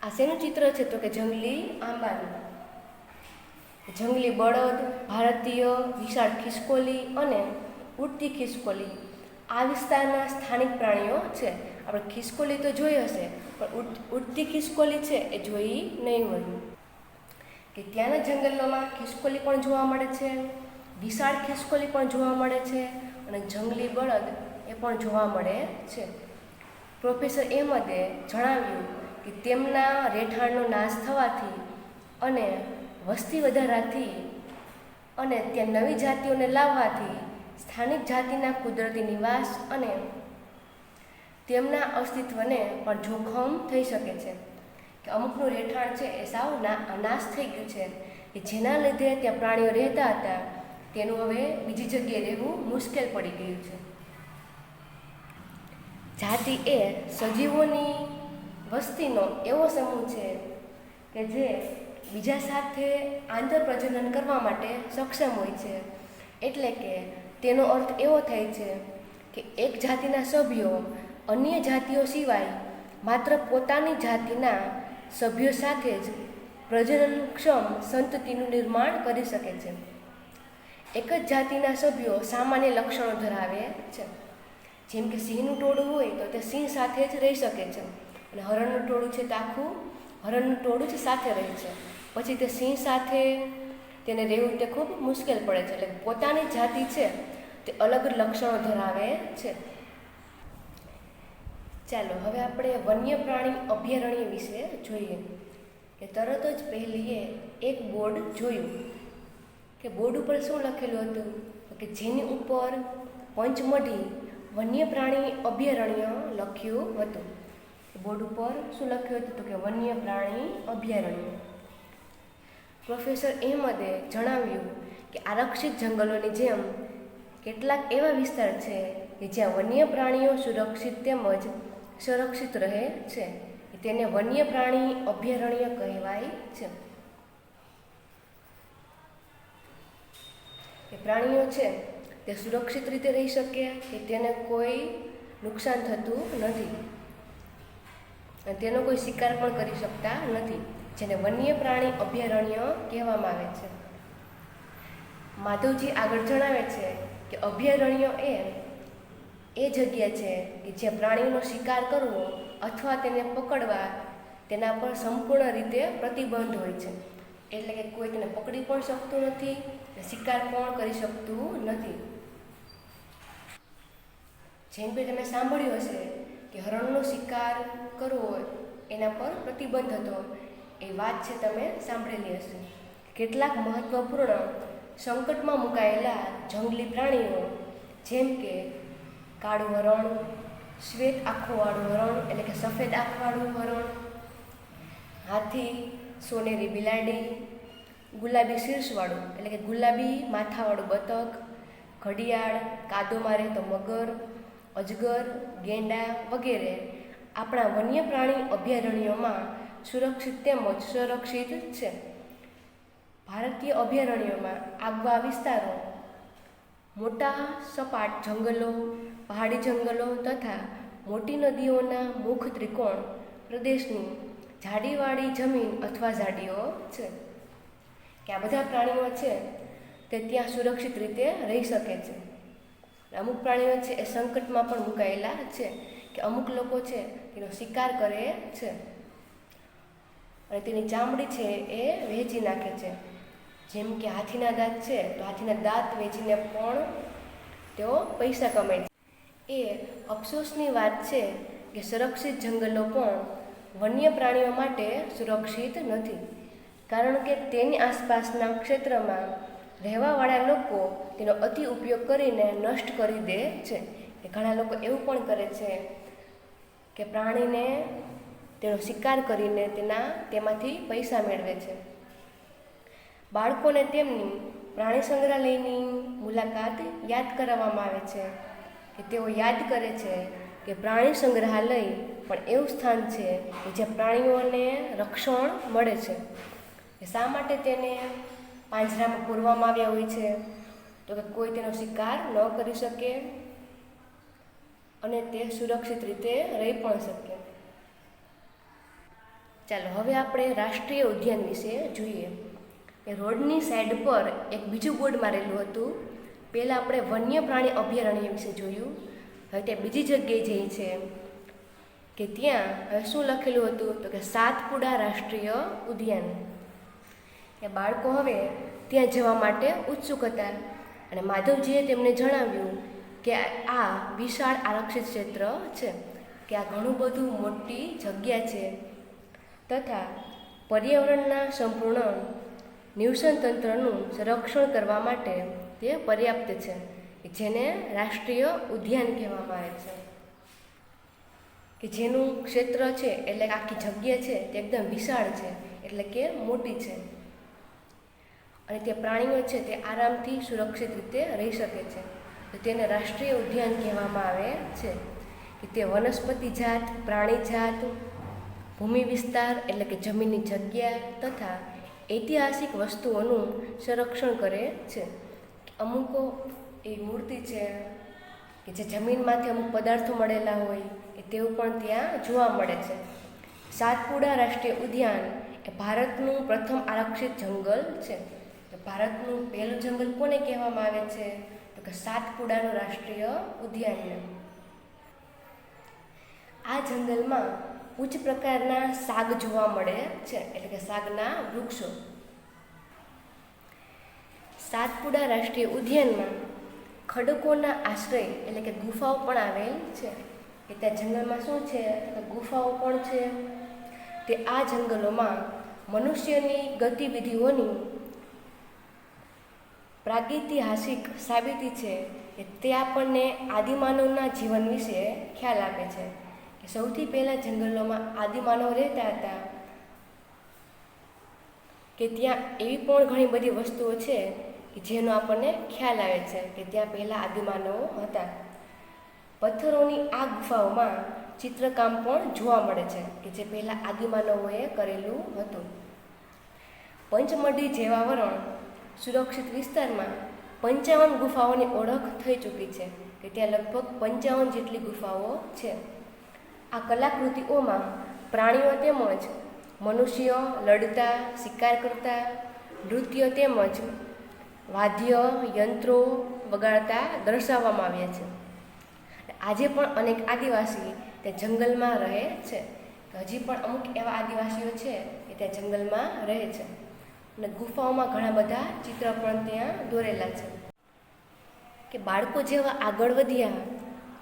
આ શેનું ચિત્ર છે? તો કે જંગલી આંબાનું. જંગલી બળદ, ભારતીય વિશાળ ખિસકોલી અને ઉડતી ખિસકોલી આ વિસ્તારના સ્થાનિક પ્રાણીઓ છે. આપણે ખિસકોલી તો જોઈ હશે, પણ ઉડતી ખિસકોલી છે એ જોઈ નહીં હોય. કે ત્યાંના જંગલોમાં ખિસકોલી પણ જોવા મળે છે, વિશાળ ખિસકોલી પણ જોવા મળે છે અને જંગલી બળદ એ પણ જોવા મળે છે. પ્રોફેસર અહેમદે જણાવ્યું કે તેમના રહેઠાણનો નાશ થવાથી અને વસ્તી વધારાથી અને ત્યાં નવી જાતિઓને લાવવાથી સ્થાનિક જાતિના કુદરતી નિવાસ અને તેમના અસ્તિત્વને પણ જોખમ થઈ શકે છે. કે અમુકનું રહેઠાણ છે એ સાવ નાશ થઈ ગયું છે, કે જેના લીધે ત્યાં પ્રાણીઓ રહેતા હતા તેનું હવે બીજી જગ્યાએ રહેવું મુશ્કેલ પડી ગયું છે. જાતિ એ સજીવોની વસ્તીનો એવો સમૂહ છે કે જે બીજા સાથે આંતરપ્રજનન કરવા માટે સક્ષમ હોય છે. એટલે કે તેનો અર્થ એવો થાય છે કે એક જાતિના સભ્યો અન્ય જાતિઓ સિવાય માત્ર પોતાની જાતિના સભ્યો સાથે જ પ્રજનનક્ષમ સંતતિનું નિર્માણ કરી શકે છે. એક જ જાતિના સભ્યો સામાન્ય લક્ષણો ધરાવે છે. જેમ કે સિંહનું ટોળું હોય તો તે સિંહ સાથે જ રહી શકે છે, અને હરણનું ટોળું છે તો આખું હરણનું ટોળું જ સાથે રહે છે. પછી તે સિંહ સાથે તેને રહેવું તે ખૂબ મુશ્કેલ પડે છે. એટલે પોતાની જાતિ છે તે અલગ લક્ષણો ધરાવે છે. ચાલો હવે આપણે વન્ય પ્રાણી અભયારણ્ય વિશે જોઈએ. કે તરત જ પહેલીએ એક બોર્ડ જોયું કે બોર્ડ ઉપર શું લખેલું હતું? કે જેની ઉપર પંચમઢી વન્ય પ્રાણી અભયારણ્ય લખ્યું હતું. બોર્ડ ઉપર શું લખ્યું હતું? તો કે વન્ય પ્રાણી અભયારણ્ય. પ્રોફેસર અહેમદે જણાવ્યું કે આરક્ષિત જંગલોની જેમ કેટલાક એવા વિસ્તાર છે કે જ્યાં વન્ય પ્રાણીઓ સુરક્ષિત તેમજ સંરક્ષિત રહે છે. તેને વન્ય પ્રાણી અભયારણ્ય કહેવાય છે. એ પ્રાણીઓ છે તે સુરક્ષિત રીતે રહી શકે, કે તેને કોઈ નુકસાન થતું નથી અને તેનો કોઈ શિકાર પણ કરી શકતા નથી, જેને વન્ય પ્રાણી અભયારણ્ય કહેવામાં આવે છે. માધવજી આગળ જણાવે છે કે અભયારણ્ય એ જગ્યા છે કે જ્યાં પ્રાણીનો શિકાર કરવો અથવા તેને પકડવા તેના પર સંપૂર્ણ રીતે પ્રતિબંધ હોય છે. એટલે કે કોઈ તેને પકડી પણ શકતું નથી, શિકાર પણ કરી શકતું નથી. જેમ કે તમે સાંભળ્યું હશે કે હરણનો શિકાર કરવો એના પર પ્રતિબંધ હતો, એ વાત છે તમે સાંભળેલી હશે. કેટલાક મહત્વપૂર્ણ સંકટમાં મુકાયેલા જંગલી પ્રાણીઓ જેમ કે કાળું હરણ, શ્વેત આંખોવાળું હરણ એટલે કે સફેદ આંખવાળું હરણ, હાથી, સોનેરી બિલાડી, ગુલાબી શીર્ષવાળું એટલે કે ગુલાબી માથાવાળું બતક, ઘડિયાળ, કાદોમાં રહેતો મગર, અજગર, ગેંડા વગેરે આપણા વન્ય પ્રાણી અભયારણ્યોમાં સુરક્ષિત તેમજ સંરક્ષિત છે. ભારતીય અભયારણ્યોમાં આગવા વિસ્તારો, મોટા સપાટ જંગલો, પહાડી જંગલો તથા મોટી નદીઓના મુખ ત્રિકોણ પ્રદેશની જાડીવાળી જમીન અથવા ઝાડીઓ છે. કે આ બધા પ્રાણીઓ છે તે ત્યાં સુરક્ષિત રીતે રહી શકે છે. અમુક પ્રાણીઓ છે એ સંકટમાં પણ મુકાયેલા છે, કે અમુક લોકો છે તેનો શિકાર કરે છે. અને તેની ચામડી છે એ વેચી નાખે છે. જેમ કે હાથીના દાંત છે તો હાથીના દાંત વેચીને પણ તેઓ પૈસા કમાય છે. એ અફસોસની વાત છે કે સંરક્ષિત જંગલો પણ વન્ય પ્રાણીઓ માટે સુરક્ષિત નથી, કારણ કે તેની આસપાસના ક્ષેત્રમાં રહેવાવાળા લોકો તેનો અતિ ઉપયોગ કરીને નષ્ટ કરી દે છે. ઘણા લોકો એવું પણ કરે છે કે પ્રાણીને તેનો શિકાર કરીને તેમાંથી પૈસા મેળવે છે. બાળકોને તેમની પ્રાણી સંગ્રહાલયની મુલાકાત યાદ કરાવવામાં આવે છે કે તેઓ યાદ કરે છે કે પ્રાણી સંગ્રહાલય પણ એવું સ્થાન છે કે જ્યાં પ્રાણીઓને રક્ષણ મળે છે. શા માટે તેને પાંજરામાં પૂરવામાં આવ્યા હોય છે? તો કે કોઈ તેનો શિકાર ન કરી શકે અને તે સુરક્ષિત રીતે રહી પણ શકે. ચાલો હવે આપણે રાષ્ટ્રીય ઉદ્યાન વિશે જોઈએ. એ રોડની સાઈડ પર એક બીજું બોર્ડ મારેલું હતું. પહેલાં આપણે વન્ય પ્રાણી અભયારણ્ય વિશે જોયું. હવે તે બીજી જગ્યાએ જઈ છે કે ત્યાં હવે શું લખેલું હતું? તો કે સાતપુડા રાષ્ટ્રીય ઉદ્યાન. એ બાળકો હવે ત્યાં જવા માટે ઉત્સુક હતા અને માધવજીએ તેમને જણાવ્યું કે આ વિશાળ આરક્ષિત ક્ષેત્ર છે, કે આ ઘણું બધું મોટી જગ્યા છે તથા પર્યાવરણના સંપૂર્ણ નિવસન તંત્રનું સંરક્ષણ કરવા માટે તે પર્યાપ્ત છે, જેને રાષ્ટ્રીય ઉદ્યાન કહેવામાં આવે છે. કે જેનું ક્ષેત્ર છે એટલે આખી જગ્યા છે તે એકદમ વિશાળ છે, એટલે કે મોટી છે અને તે પ્રાણીઓ છે તે આરામથી સુરક્ષિત રીતે રહી શકે છે. તો તેને રાષ્ટ્રીય ઉદ્યાન કહેવામાં આવે છે. કે તે વનસ્પતિ જાત, પ્રાણી જાત, ભૂમિ વિસ્તાર એટલે કે જમીનની જગ્યા તથા ઐતિહાસિક વસ્તુઓનું સંરક્ષણ કરે છે. અમુક એ મૂર્તિ છે કે જે જમીનમાંથી અમુક પદાર્થો મળેલા હોય કે તેવું પણ ત્યાં જોવા મળે છે. સાતપુડા રાષ્ટ્રીય ઉદ્યાન એ ભારતનું પ્રથમ આરક્ષિત જંગલ છે. ભારતનું પહેલું જંગલ કોને કહેવામાં આવે છે? તો કે સાતપુડાનું રાષ્ટ્રીય ઉદ્યાન. આ જંગલમાં ઉચ્ચ પ્રકારના શાક જોવા મળે છે, એટલે કે શાકના વૃક્ષો. સાતપુડા રાષ્ટ્રીય ઉદ્યાનમાં ખડકોના આશ્રય એટલે કે ગુફાઓ પણ આવેલ છે. કે ત્યાં જંગલમાં શું છે? ગુફાઓ પણ છે. તે આ જંગલોમાં મનુષ્યની ગતિવિધિઓની પ્રાગૈતિહાસિક સાબિતી છે કે તે આપણને આદિમાનવના જીવન વિશે ખ્યાલ આપે છે. કે સૌથી પહેલાં જંગલોમાં આદિમાનવ રહેતા હતા, કે ત્યાં એવી પણ ઘણી બધી વસ્તુઓ છે કે જેનો આપણને ખ્યાલ આવે છે કે ત્યાં પહેલાં આદિમાનવો હતા. પથ્થરોની આ ગુફાઓમાં ચિત્રકામ પણ જોવા મળે છે કે જે પહેલાં આદિમાનવોએ કરેલું હતું. પંચમઢી જેવા વરણ સુરક્ષિત વિસ્તારમાં 55 ગુફાઓની ઓળખ થઈ ચૂકી છે, કે ત્યાં લગભગ 55 જેટલી ગુફાઓ છે. આ કલાકૃતિઓમાં પ્રાણીઓ તેમજ મનુષ્યો લડતા, શિકાર કરતા, નૃત્ય તેમજ વાદ્ય યંત્રો વગાડતા દર્શાવવામાં આવ્યા છે. આજે પણ અનેક આદિવાસી તે જંગલમાં રહે છે. હજી પણ અમુક એવા આદિવાસીઓ છે કે ત્યાં જંગલમાં રહે છે અને ગુફાઓમાં ઘણા બધા ચિત્ર પણ ત્યાં દોરેલા છે. કે બાળકો જેવા આગળ વધ્યા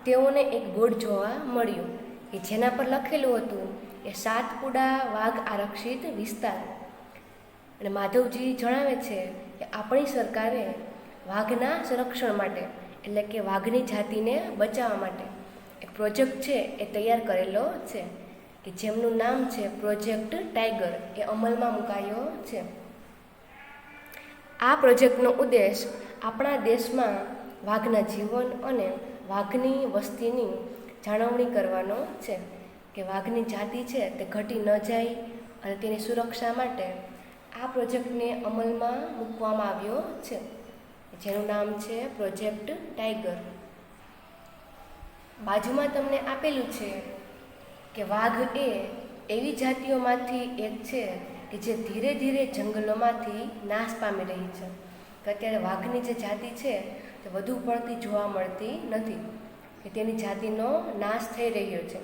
તેઓને એક બોર્ડ જોવા મળ્યું કે જેના પર લખેલું હતું કે સાતપુડા વાઘ આરક્ષિત વિસ્તાર. અને માધવજી જણાવે છે કે આપણી સરકારે વાઘના સંરક્ષણ માટે એટલે કે વાઘની જાતિને બચાવવા માટે એક પ્રોજેક્ટ છે એ તૈયાર કરેલો છે, કે જેમનું નામ છે પ્રોજેક્ટ ટાઈગર. એ અમલમાં મુકાયો છે. આ પ્રોજેક્ટનો ઉદ્દેશ આપણા દેશમાં વાઘના જીવન અને વાઘની વસ્તીની જાળવણી કરવાનો છે. કે વાઘની જાતિ છે તે ઘટી ન જાય અને તેની સુરક્ષા માટે આ પ્રોજેક્ટને અમલમાં મૂકવામાં આવ્યો છે, જેનું નામ છે પ્રોજેક્ટ ટાઈગર. બાજુમાં તમને આપેલું છે કે વાઘ એ એવી જાતિઓમાંથી એક છે કે જે ધીરે ધીરે જંગલોમાંથી નાશ પામી રહી છે. કે અત્યારે વાઘની જે જાતિ છે તે વધુ પડતી જોવા મળતી નથી, કે તેની જાતિનો નાશ થઈ રહ્યો છે.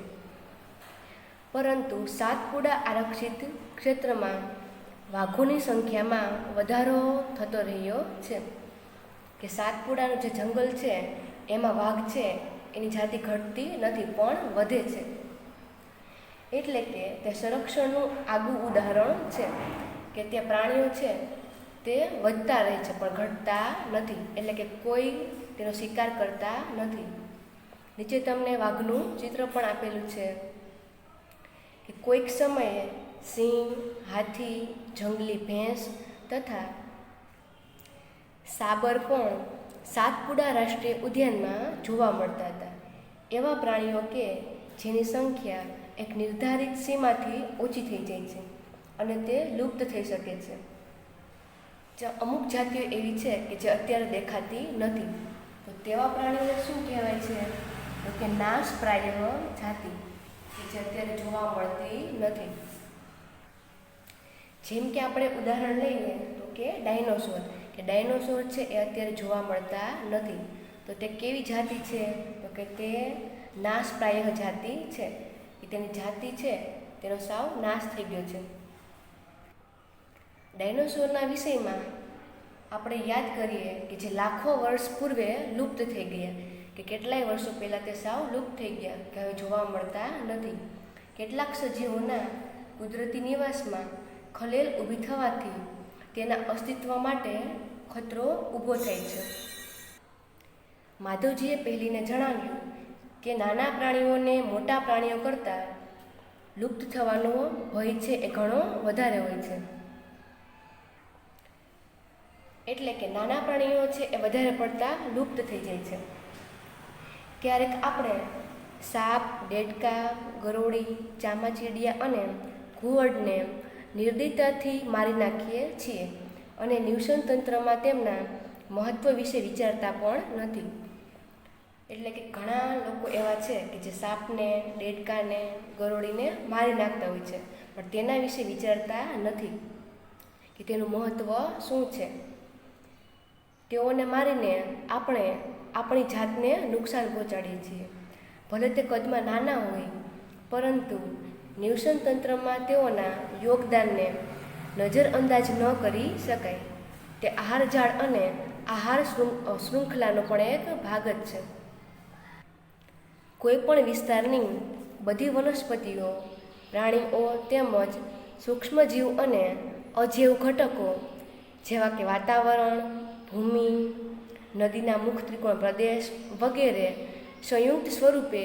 પરંતુ સાતપુડા આરક્ષિત ક્ષેત્રમાં વાઘોની સંખ્યામાં વધારો થતો રહ્યો છે. કે સાતપુડાનું જે જંગલ છે એમાં વાઘ છે એની જાતિ ઘટતી નથી પણ વધે છે. એટલે કે તે સંરક્ષણનું આગવું ઉદાહરણ છે કે ત્યાં પ્રાણીઓ છે તે વધતા રહે છે પણ ઘટતા નથી, એટલે કે કોઈ તેનો શિકાર કરતા નથી. નીચે તમને વાઘનું ચિત્ર પણ આપેલું છે કે કોઈક સમયે સિંહ, હાથી, જંગલી ભેંસ તથા સાબર પણ સાતપુડા રાષ્ટ્રીય ઉદ્યાનમાં જોવા મળતા હતા. એવા પ્રાણીઓ કે જેની સંખ્યા એક નિર્ધારિત સીમાથી ઓછી થઈ જાય છે અને તે લુપ્ત થઈ શકે છે. અમુક જાતિઓ એવી છે કે જે અત્યારે દેખાતી નથી. તો તેવા પ્રાણીઓને શું કહેવાય છે? તો કે નાશપ્રાય જાતિ, કે જે અત્યારે જોવા મળતી નથી. જેમ કે આપણે ઉદાહરણ લઈએ તો કે ડાયનોસોર, કે ડાયનોસોર છે એ અત્યારે જોવા મળતા નથી. તો તે કેવી જાતિ છે? તો કે તે નાશપ્રાય જાતિ છે, કે તેની જાતિ છે તેનો સાવ નાશ થઈ ગયો છે. ડાયનોસોરના વિષયમાં આપણે યાદ કરીએ કે જે લાખો વર્ષ પૂર્વે લુપ્ત થઈ ગયા, કે કેટલાય વર્ષો પહેલાં તે સાવ લુપ્ત થઈ ગયા, કે હવે જોવા મળતા નથી. કેટલાક સજીવોના કુદરતી નિવાસમાં ખલેલ ઊભી થવાથી તેના અસ્તિત્વ માટે ખતરો ઊભો થાય છે. માધવજીએ પહેલીને જણાવ્યું કે નાના પ્રાણીઓને મોટા પ્રાણીઓ કરતાં લુપ્ત થવાનો ભય છે એ ઘણો વધારે હોય છે. એટલે કે નાના પ્રાણીઓ છે એ વધારે પડતા લુપ્ત થઈ જાય છે. ક્યારેક આપણે સાપ, દેડકા, ગરોળી, ચામાચીડિયા અને ઘુવડને નિર્દયતાથી મારી નાખીએ છીએ અને નિવસન તંત્રમાં તેમના મહત્ત્વ વિશે વિચારતા પણ નથી. એટલે કે ઘણા લોકો એવા છે કે જે સાપને, દેડકાને, ગરોળીને મારી નાખતા હોય છે પણ તેના વિશે વિચારતા નથી કે તેનું મહત્ત્વ શું છે. તેઓને મારીને આપણે આપણી જાતને નુકસાન પહોંચાડીએ છીએ. ભલે તે કદમાં નાના હોય પરંતુ નિવસન તંત્રમાં તેઓના યોગદાનને નજરઅંદાજ ન કરી શકાય. તે આહાર ઝાડ અને આહાર શૃંખલાનો પણ એક ભાગ જ છે. કોઈપણ વિસ્તારની બધી વનસ્પતિઓ, પ્રાણીઓ તેમજ સૂક્ષ્મજીવ અને અજૈવ ઘટકો જેવા કે વાતાવરણ, ભૂમિ, નદીના મુખ ત્રિકોણ પ્રદેશ વગેરે સંયુક્ત સ્વરૂપે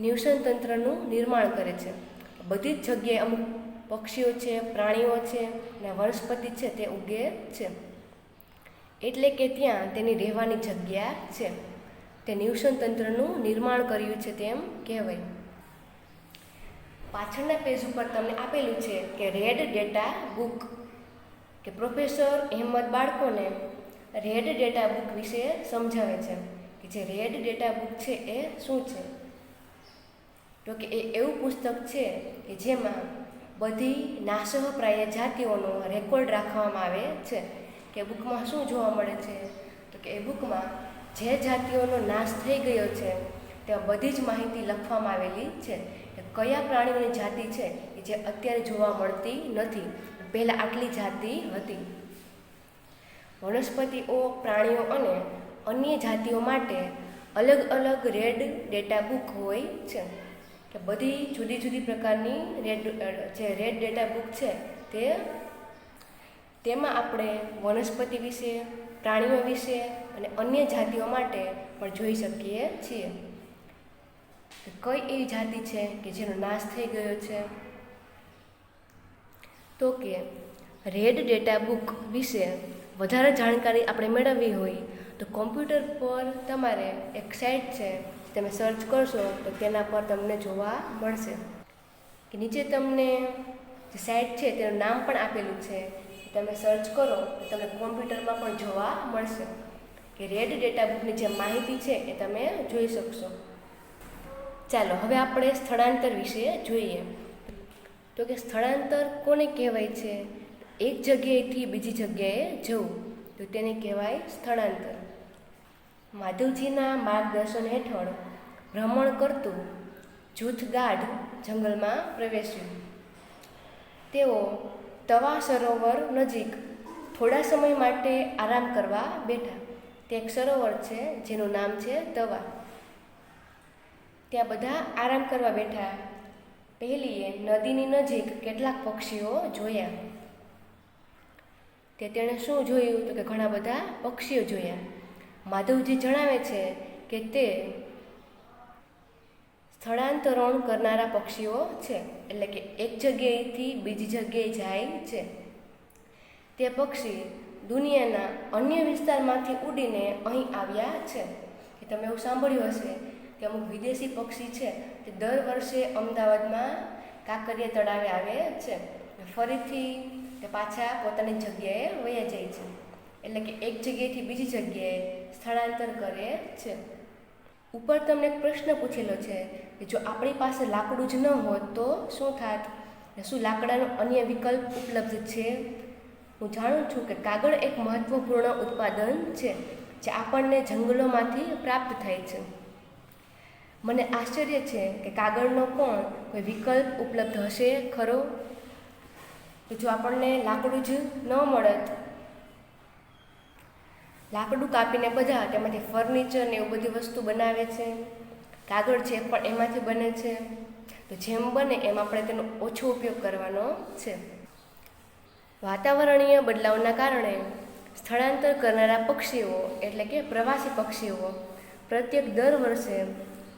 નિવસન તંત્રનું નિર્માણ કરે છે. બધી જ જગ્યાએ અમુક પક્ષીઓ છે, પ્રાણીઓ છે અને વનસ્પતિ છે તે ઉગે છે. એટલે કે ત્યાં તેની રહેવાની જગ્યા છે. તે નિવસન તંત્રનું નિર્માણ કર્યું છે તેમ કહેવાય. પાછળના પેજ ઉપર તમને આપેલું છે કે રેડ ડેટા બુક, કે પ્રોફેસર અહેમદ બાળકોને રેડ ડેટા બુક વિશે સમજાવે છે કે જે રેડ ડેટા બુક છે એ શું છે. તો કે એ એવું પુસ્તક છે કે જેમાં બધી નાશપ્રાય જાતિઓનો રેકોર્ડ રાખવામાં આવે છે. કે બુકમાં શું જોવા મળે છે? તો કે એ બુકમાં જે જાતિઓનો નાશ થઈ ગયો છે ત્યાં બધી જ માહિતી લખવામાં આવેલી છે. કે કયા પ્રાણીઓની જાતિ છે કે જે અત્યારે જોવા મળતી નથી, પહેલાં આટલી જાતિ હતી. વનસ્પતિઓ, પ્રાણીઓ અને અન્ય જાતિઓ માટે અલગ અલગ રેડ ડેટા બુક હોય છે. કે બધી જુદી જુદી પ્રકારની જે રેડ ડેટા બુક છે તેમાં આપણે વનસ્પતિ વિશે, પ્રાણીઓ વિશે અને અન્ય જાતિઓ માટે પણ જોઈ શકીએ છીએ. કઈ એવી જાતિ છે કે જેનો નાશ થઈ ગયો છે? તો કે રેડ ડેટા બુક વિશે વધારે જાણકારી આપણે મેળવવી હોય તો કોમ્પ્યુટર પર તમારે એક સાઇટ છે, તમે સર્ચ કરશો તો તેના પર તમને જોવા મળશે. કે નીચે તમને જે સાઇટ છે તેનું નામ પણ આપેલું છે. તમે સર્ચ કરો તો તમને કોમ્પ્યુટરમાં પણ જોવા મળશે કે રેડ ડેટા બુકની જે માહિતી છે એ તમે જોઈ શકશો. ચાલો હવે આપણે સ્થળાંતર વિશે જોઈએ. તો કે સ્થળાંતર કોને કહેવાય છે? એક જગ્યાએથી બીજી જગ્યાએ જવું તો તેને કહેવાય સ્થળાંતર. માધવજીના માર્ગદર્શન હેઠળ ભ્રમણ કરતું જૂથ ગાઢ જંગલમાં પ્રવેશ્યું. તેઓ તવા સરોવર નજીક થોડા સમય માટે આરામ કરવા બેઠા. તે એક સરોવર છે જેનું નામ છે તવા. ત્યાં બધા આરામ કરવા બેઠા. પહેલીએ નદીની નજીક કેટલાક પક્ષીઓ જોયા. તેણે શું જોયું તો કે ઘણા બધા પક્ષીઓ જોયા. માધવજી જણાવે છે કે તે સ્થળાંતરણ કરનારા પક્ષીઓ છે, એટલે કે એક જગ્યાએથી બીજી જગ્યાએ જાય છે. તે પક્ષી દુનિયાના અન્ય વિસ્તારમાંથી ઉડીને અહીં આવ્યા છે. કે તમે એવું સાંભળ્યું હશે કે અમુક વિદેશી પક્ષી છે તે દર વર્ષે અમદાવાદમાં કાંકરિયા તળાવે આવે છે, ફરીથી તે પાછા પોતાની જગ્યાએ વયા જાય છે. એટલે કે એક જગ્યાએથી બીજી જગ્યાએ સ્થળાંતર કરે છે. ઉપર તમને એક પ્રશ્ન પૂછેલો છે કે જો આપણી પાસે લાકડું જ ન હોત તો શું થાત? શું લાકડાનો અન્ય વિકલ્પ ઉપલબ્ધ છે? હું જાણું છું કે કાગળ એક મહત્વપૂર્ણ ઉત્પાદન છે જે આપણને જંગલોમાંથી પ્રાપ્ત થાય છે. મને આશ્ચર્ય છે કે કાગળનો પણ કોઈ વિકલ્પ ઉપલબ્ધ હશે ખરો? તો જો આપણને લાકડું જ ન મળત, લાકડું કાપીને બધા તેમાંથી ફર્નિચર ને એવું બધી વસ્તુ બનાવે છે, કાગળ છે પણ એમાંથી બને છે, તો જેમ બને એમ આપણે તેનો ઓછો ઉપયોગ કરવાનો છે. વાતાવરણીય બદલાવના કારણે સ્થળાંતર કરનારા પક્ષીઓ એટલે કે પ્રવાસી પક્ષીઓ પ્રત્યેક દર વર્ષે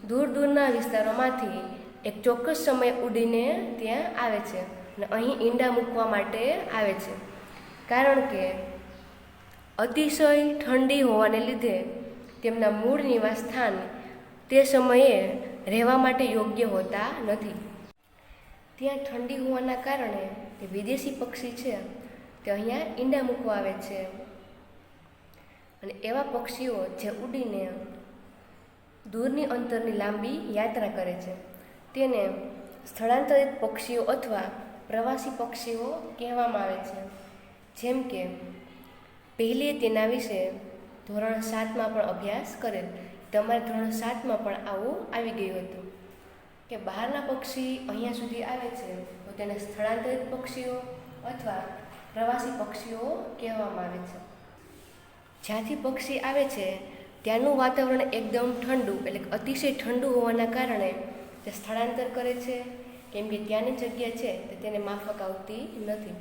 દૂર દૂરના વિસ્તારોમાંથી એક ચોક્કસ સમય ઉડીને ત્યાં આવે છે અને અહીં ઈંડા મૂકવા માટે આવે છે. કારણ કે અતિશય ઠંડી હોવાને લીધે તેમના મૂળ નિવાસ સ્થાન તે સમયે રહેવા માટે યોગ્ય હોતા નથી. ત્યાં ઠંડી હોવાના કારણે તે વિદેશી પક્ષી છે તે અહીંયા ઈંડા મૂકવા આવે છે. અને એવા પક્ષીઓ જે ઉડીને દૂરની અંતરની લાંબી યાત્રા કરે છે તેને સ્થળાંતરિત પક્ષીઓ અથવા પ્રવાસી પક્ષીઓ કહેવામાં આવે છે. જેમ કે પહેલીએ તેના વિશે ધોરણ 7માં પણ અભ્યાસ કરેલ. તમારે ધોરણ 7માં પણ આવું આવી ગયું હતું કે બહારના પક્ષી અહીંયા સુધી આવે છે તો તેને સ્થળાંતરિત પક્ષીઓ અથવા પ્રવાસી પક્ષીઓ કહેવામાં આવે છે. જ્યાંથી પક્ષી આવે છે ત્યાંનું વાતાવરણ એકદમ ઠંડુ એટલે કે અતિશય ઠંડુ હોવાના કારણે તે સ્થળાંતર કરે છે, કેમ કે ત્યાંની જગ્યા છે તે તેને માફક આવતી નથી.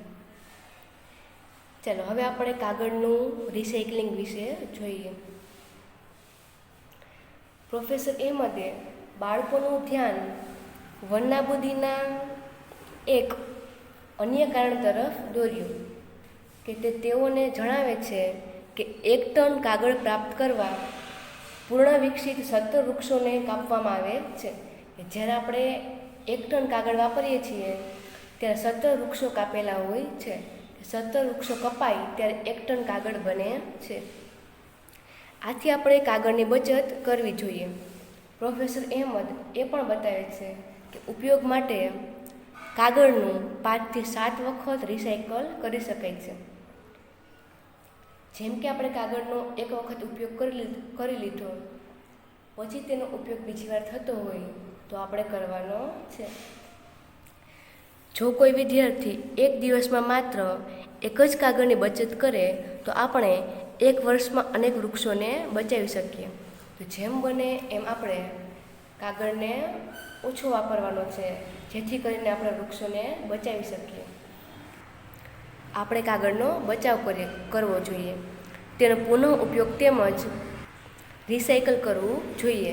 ચાલો હવે આપણે કાગળનું રિસાયકલિંગ વિશે જોઈએ. પ્રોફેસર અહેમદે બાળકોનું ધ્યાન વનનાબૂદીના એક અન્ય કારણ તરફ દોર્યું કે તેઓને જણાવે છે કે 1 ટન કાગળ પ્રાપ્ત કરવા પૂર્ણ વિકસિત 17 વૃક્ષોને કાપવામાં આવે છે. જ્યારે આપણે 1 ટન કાગળ વાપરીએ છીએ ત્યારે 17 વૃક્ષો કાપેલા હોય છે. 17 વૃક્ષો કપાય ત્યારે 1 ટન કાગળ બને છે. આથી આપણે કાગળની બચત કરવી જોઈએ. પ્રોફેસર અહેમદ એ પણ બતાવે છે કે ઉપયોગ માટે કાગળનું 5 થી 7 વખત રિસાયકલ કરી શકાય છે. જેમ કે આપણે કાગળનો એક વખત ઉપયોગ કરી લીધો પછી તેનો ઉપયોગ બીજી વાર થતો હોય તો આપણે કરવાનો છે. જો કોઈ વિદ્યાર્થી એક દિવસમાં માત્ર એક જ કાગળની બચત કરે તો આપણે 1 વર્ષમાં અનેક વૃક્ષોને બચાવી શકીએ. તો જેમ બને એમ આપણે કાગળને ઓછો વાપરવાનો છે જેથી કરીને આપણે વૃક્ષોને બચાવી શકીએ. આપણે કાગળનો બચાવ કરવો જોઈએ, તેનો પુનઃ ઉપયોગ તેમજ રિસાયકલ કરવું જોઈએ.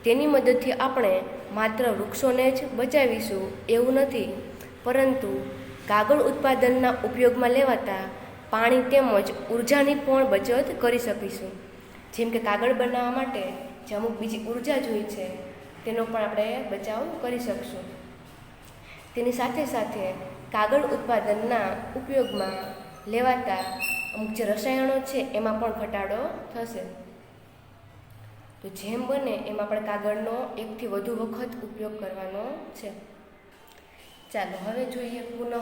તેની મદદથી આપણે માત્ર વૃક્ષોને જ બચાવીશું એવું નથી, પરંતુ કાગળ ઉત્પાદનના ઉપયોગમાં લેવાતા પાણી તેમજ ઉર્જાની પણ બચત કરી શકીશું. જેમ કે કાગળ બનાવવા માટે જે અમુક બીજી ઉર્જા જોઈએ છે તેનો પણ આપણે બચાવ કરી શકશું. તેની સાથે સાથે કાગળ ઉત્પાદનના ઉપયોગમાં લેવાતા અમુક જે રસાયણો છે એમાં પણ ઘટાડો થશે. તો જેમ બને એમ આપણે કાગળનો 1 થી વધુ વખત ઉપયોગ કરવાનો છે. ચાલો હવે જોઈએ પુનઃ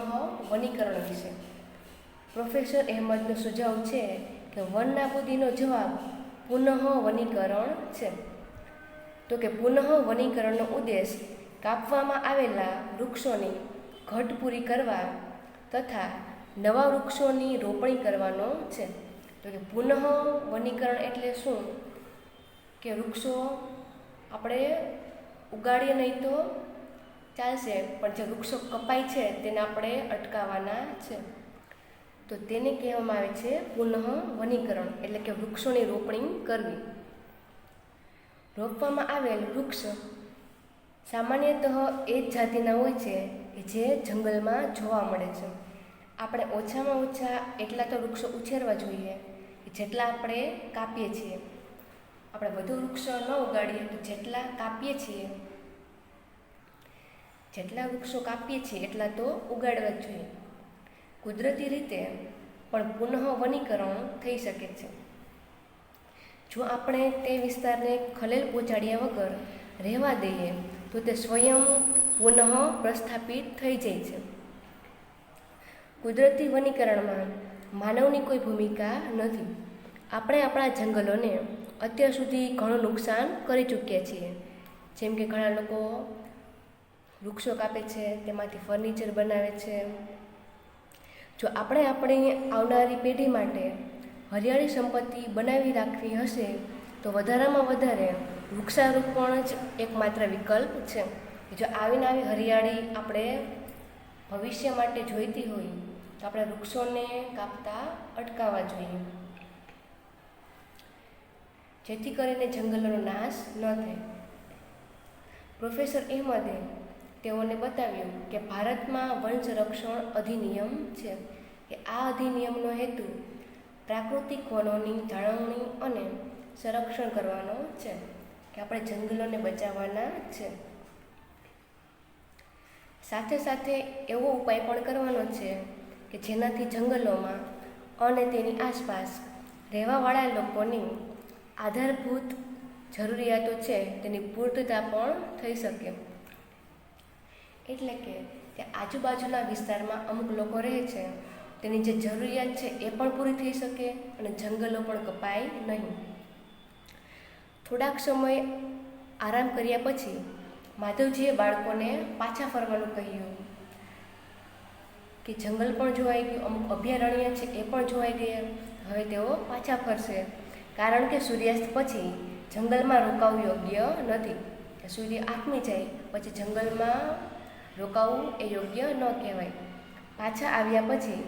વનીકરણ વિશે. પ્રોફેસર અહેમદનો સુઝાવ છે કે વનનાબૂદીનો જવાબ પુનઃ વનીકરણ છે. તો કે પુનઃ વનીકરણનો ઉદ્દેશ કાપવામાં આવેલા વૃક્ષોની ઘટ પૂરી કરવા તથા નવા વૃક્ષોની રોપણી કરવાનો છે. તો કે પુનઃ વનીકરણ એટલે શું કે વૃક્ષો આપણે ઉગાડીએ નહીં તો ચાલશે, પણ જે વૃક્ષો કપાય છે તેને આપણે અટકાવવાના છે. તો તેને કહેવામાં આવે છે પુનઃ વનીકરણ, એટલે કે વૃક્ષોની રોપણી કરવી. રોપવામાં આવેલ વૃક્ષ સામાન્યતઃ એ જ જાતિના હોય છે કે જે જંગલમાં જોવા મળે છે. આપણે ઓછામાં ઓછા એટલા તો વૃક્ષો ઉછેરવા જોઈએ જેટલા આપણે કાપીએ છીએ. આપણે વધુ વૃક્ષો ન ઉગાડીએ તો જેટલા વૃક્ષો કાપીએ છીએ એટલા તો ઉગાડવા જ જોઈએ. કુદરતી રીતે પણ પુનઃ વનીકરણ થઈ શકે છે. જો આપણે તે વિસ્તારને ખલેલ પહોંચાડ્યા વગર રહેવા દઈએ તો તે સ્વયં પુનઃ પ્રસ્થાપિત થઈ જાય છે. કુદરતી વનીકરણમાં માનવની કોઈ ભૂમિકા નથી. આપણે આપણા જંગલોને અત્યાર સુધી ઘણું નુકસાન કરી ચૂક્યા છીએ. જેમ કે ઘણા લોકો વૃક્ષો કાપે છે, તેમાંથી ફર્નિચર બનાવે છે. જો આપણે આપણી આવનારી પેઢી માટે હરિયાળી સંપત્તિ બનાવી રાખવી હશે તો વધારામાં વધારે વૃક્ષારોપણ જ એકમાત્ર વિકલ્પ છે. જો આવીને આવી હરિયાળી આપણે ભવિષ્ય માટે જોઈતી હોય તો આપણે વૃક્ષોને કાપતા અટકાવવા જોઈએ, જેથી કરીને જંગલોનો નાશ ન થાય. પ્રોફેસર અહેમદે તેઓને બતાવ્યું કે ભારતમાં વન સંરક્ષણ અધિનિયમ છે, કે આ અધિનિયમનો હેતુ પ્રાકૃતિક વનોની જાળવણી અને સંરક્ષણ કરવાનો છે, કે આપણે જંગલોને બચાવવાના છે. સાથે સાથે એવો ઉપાય પણ કરવાનો છે કે જેનાથી જંગલોમાં અને તેની આસપાસ રહેવાવાળા લોકોની આધારભૂત જરૂરિયાતો છે તેની પૂર્તતા પણ થઈ શકે. એટલે કે આજુબાજુના વિસ્તારમાં અમુક લોકો રહે છે, તેની જે જરૂરિયાત છે એ પણ પૂરી થઈ શકે અને જંગલો પણ કપાય નહીં. થોડાક સમય આરામ કર્યા પછી માધવજીએ બાળકોને પાછા ફરવાનું કહ્યું, કે જંગલ પણ જોવાઈ ગયું, અમુક અભયારણ્ય છે એ પણ જોવાઈ ગયા. હવે તેઓ પાછા ફરશે, કારણ કે સૂર્યાસ્ત પછી જંગલમાં રોકાવું યોગ્ય નથી. સૂર્ય આથમી જાય પછી જંગલમાં રોકાવું એ યોગ્ય ન કહેવાય. પાછા આવ્યા પછી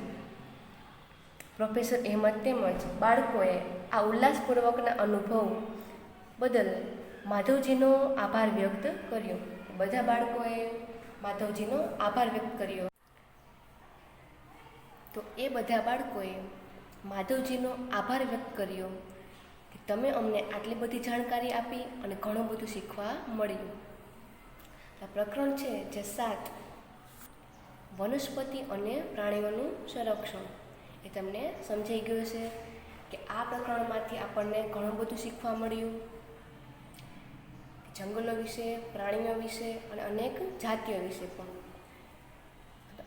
પ્રોફેસર અહેમદ તેમજ બાળકોએ આ ઉલ્લાસપૂર્વકના અનુભવ બદલ માધવજીનો આભાર વ્યક્ત કર્યો. બધા બાળકોએ માધવજીનો આભાર વ્યક્ત કર્યો. તો એ બધા બાળકોએ માધવજીનો આભાર વ્યક્ત કર્યો કે તમે અમને આટલી બધી જાણકારી આપી અને ઘણું બધું શીખવા મળ્યું. આ પ્રકરણ છે જે 7 વનસ્પતિ અને પ્રાણીઓનું સંરક્ષણ, એ તમને સમજાઈ ગયું છે કે આ પ્રકરણમાંથી આપણને ઘણું બધું શીખવા મળ્યું, જંગલો વિશે, પ્રાણીઓ વિશે અને અનેક જાતિઓ વિશે પણ.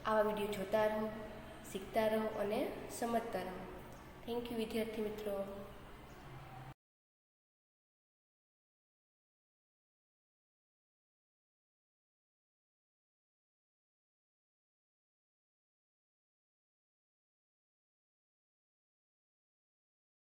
આવા વિડીયો જોતા રહો, શીખતા રહો અને સમજતા રહો. થેન્ક યુ વિદ્યાર્થી મિત્રો.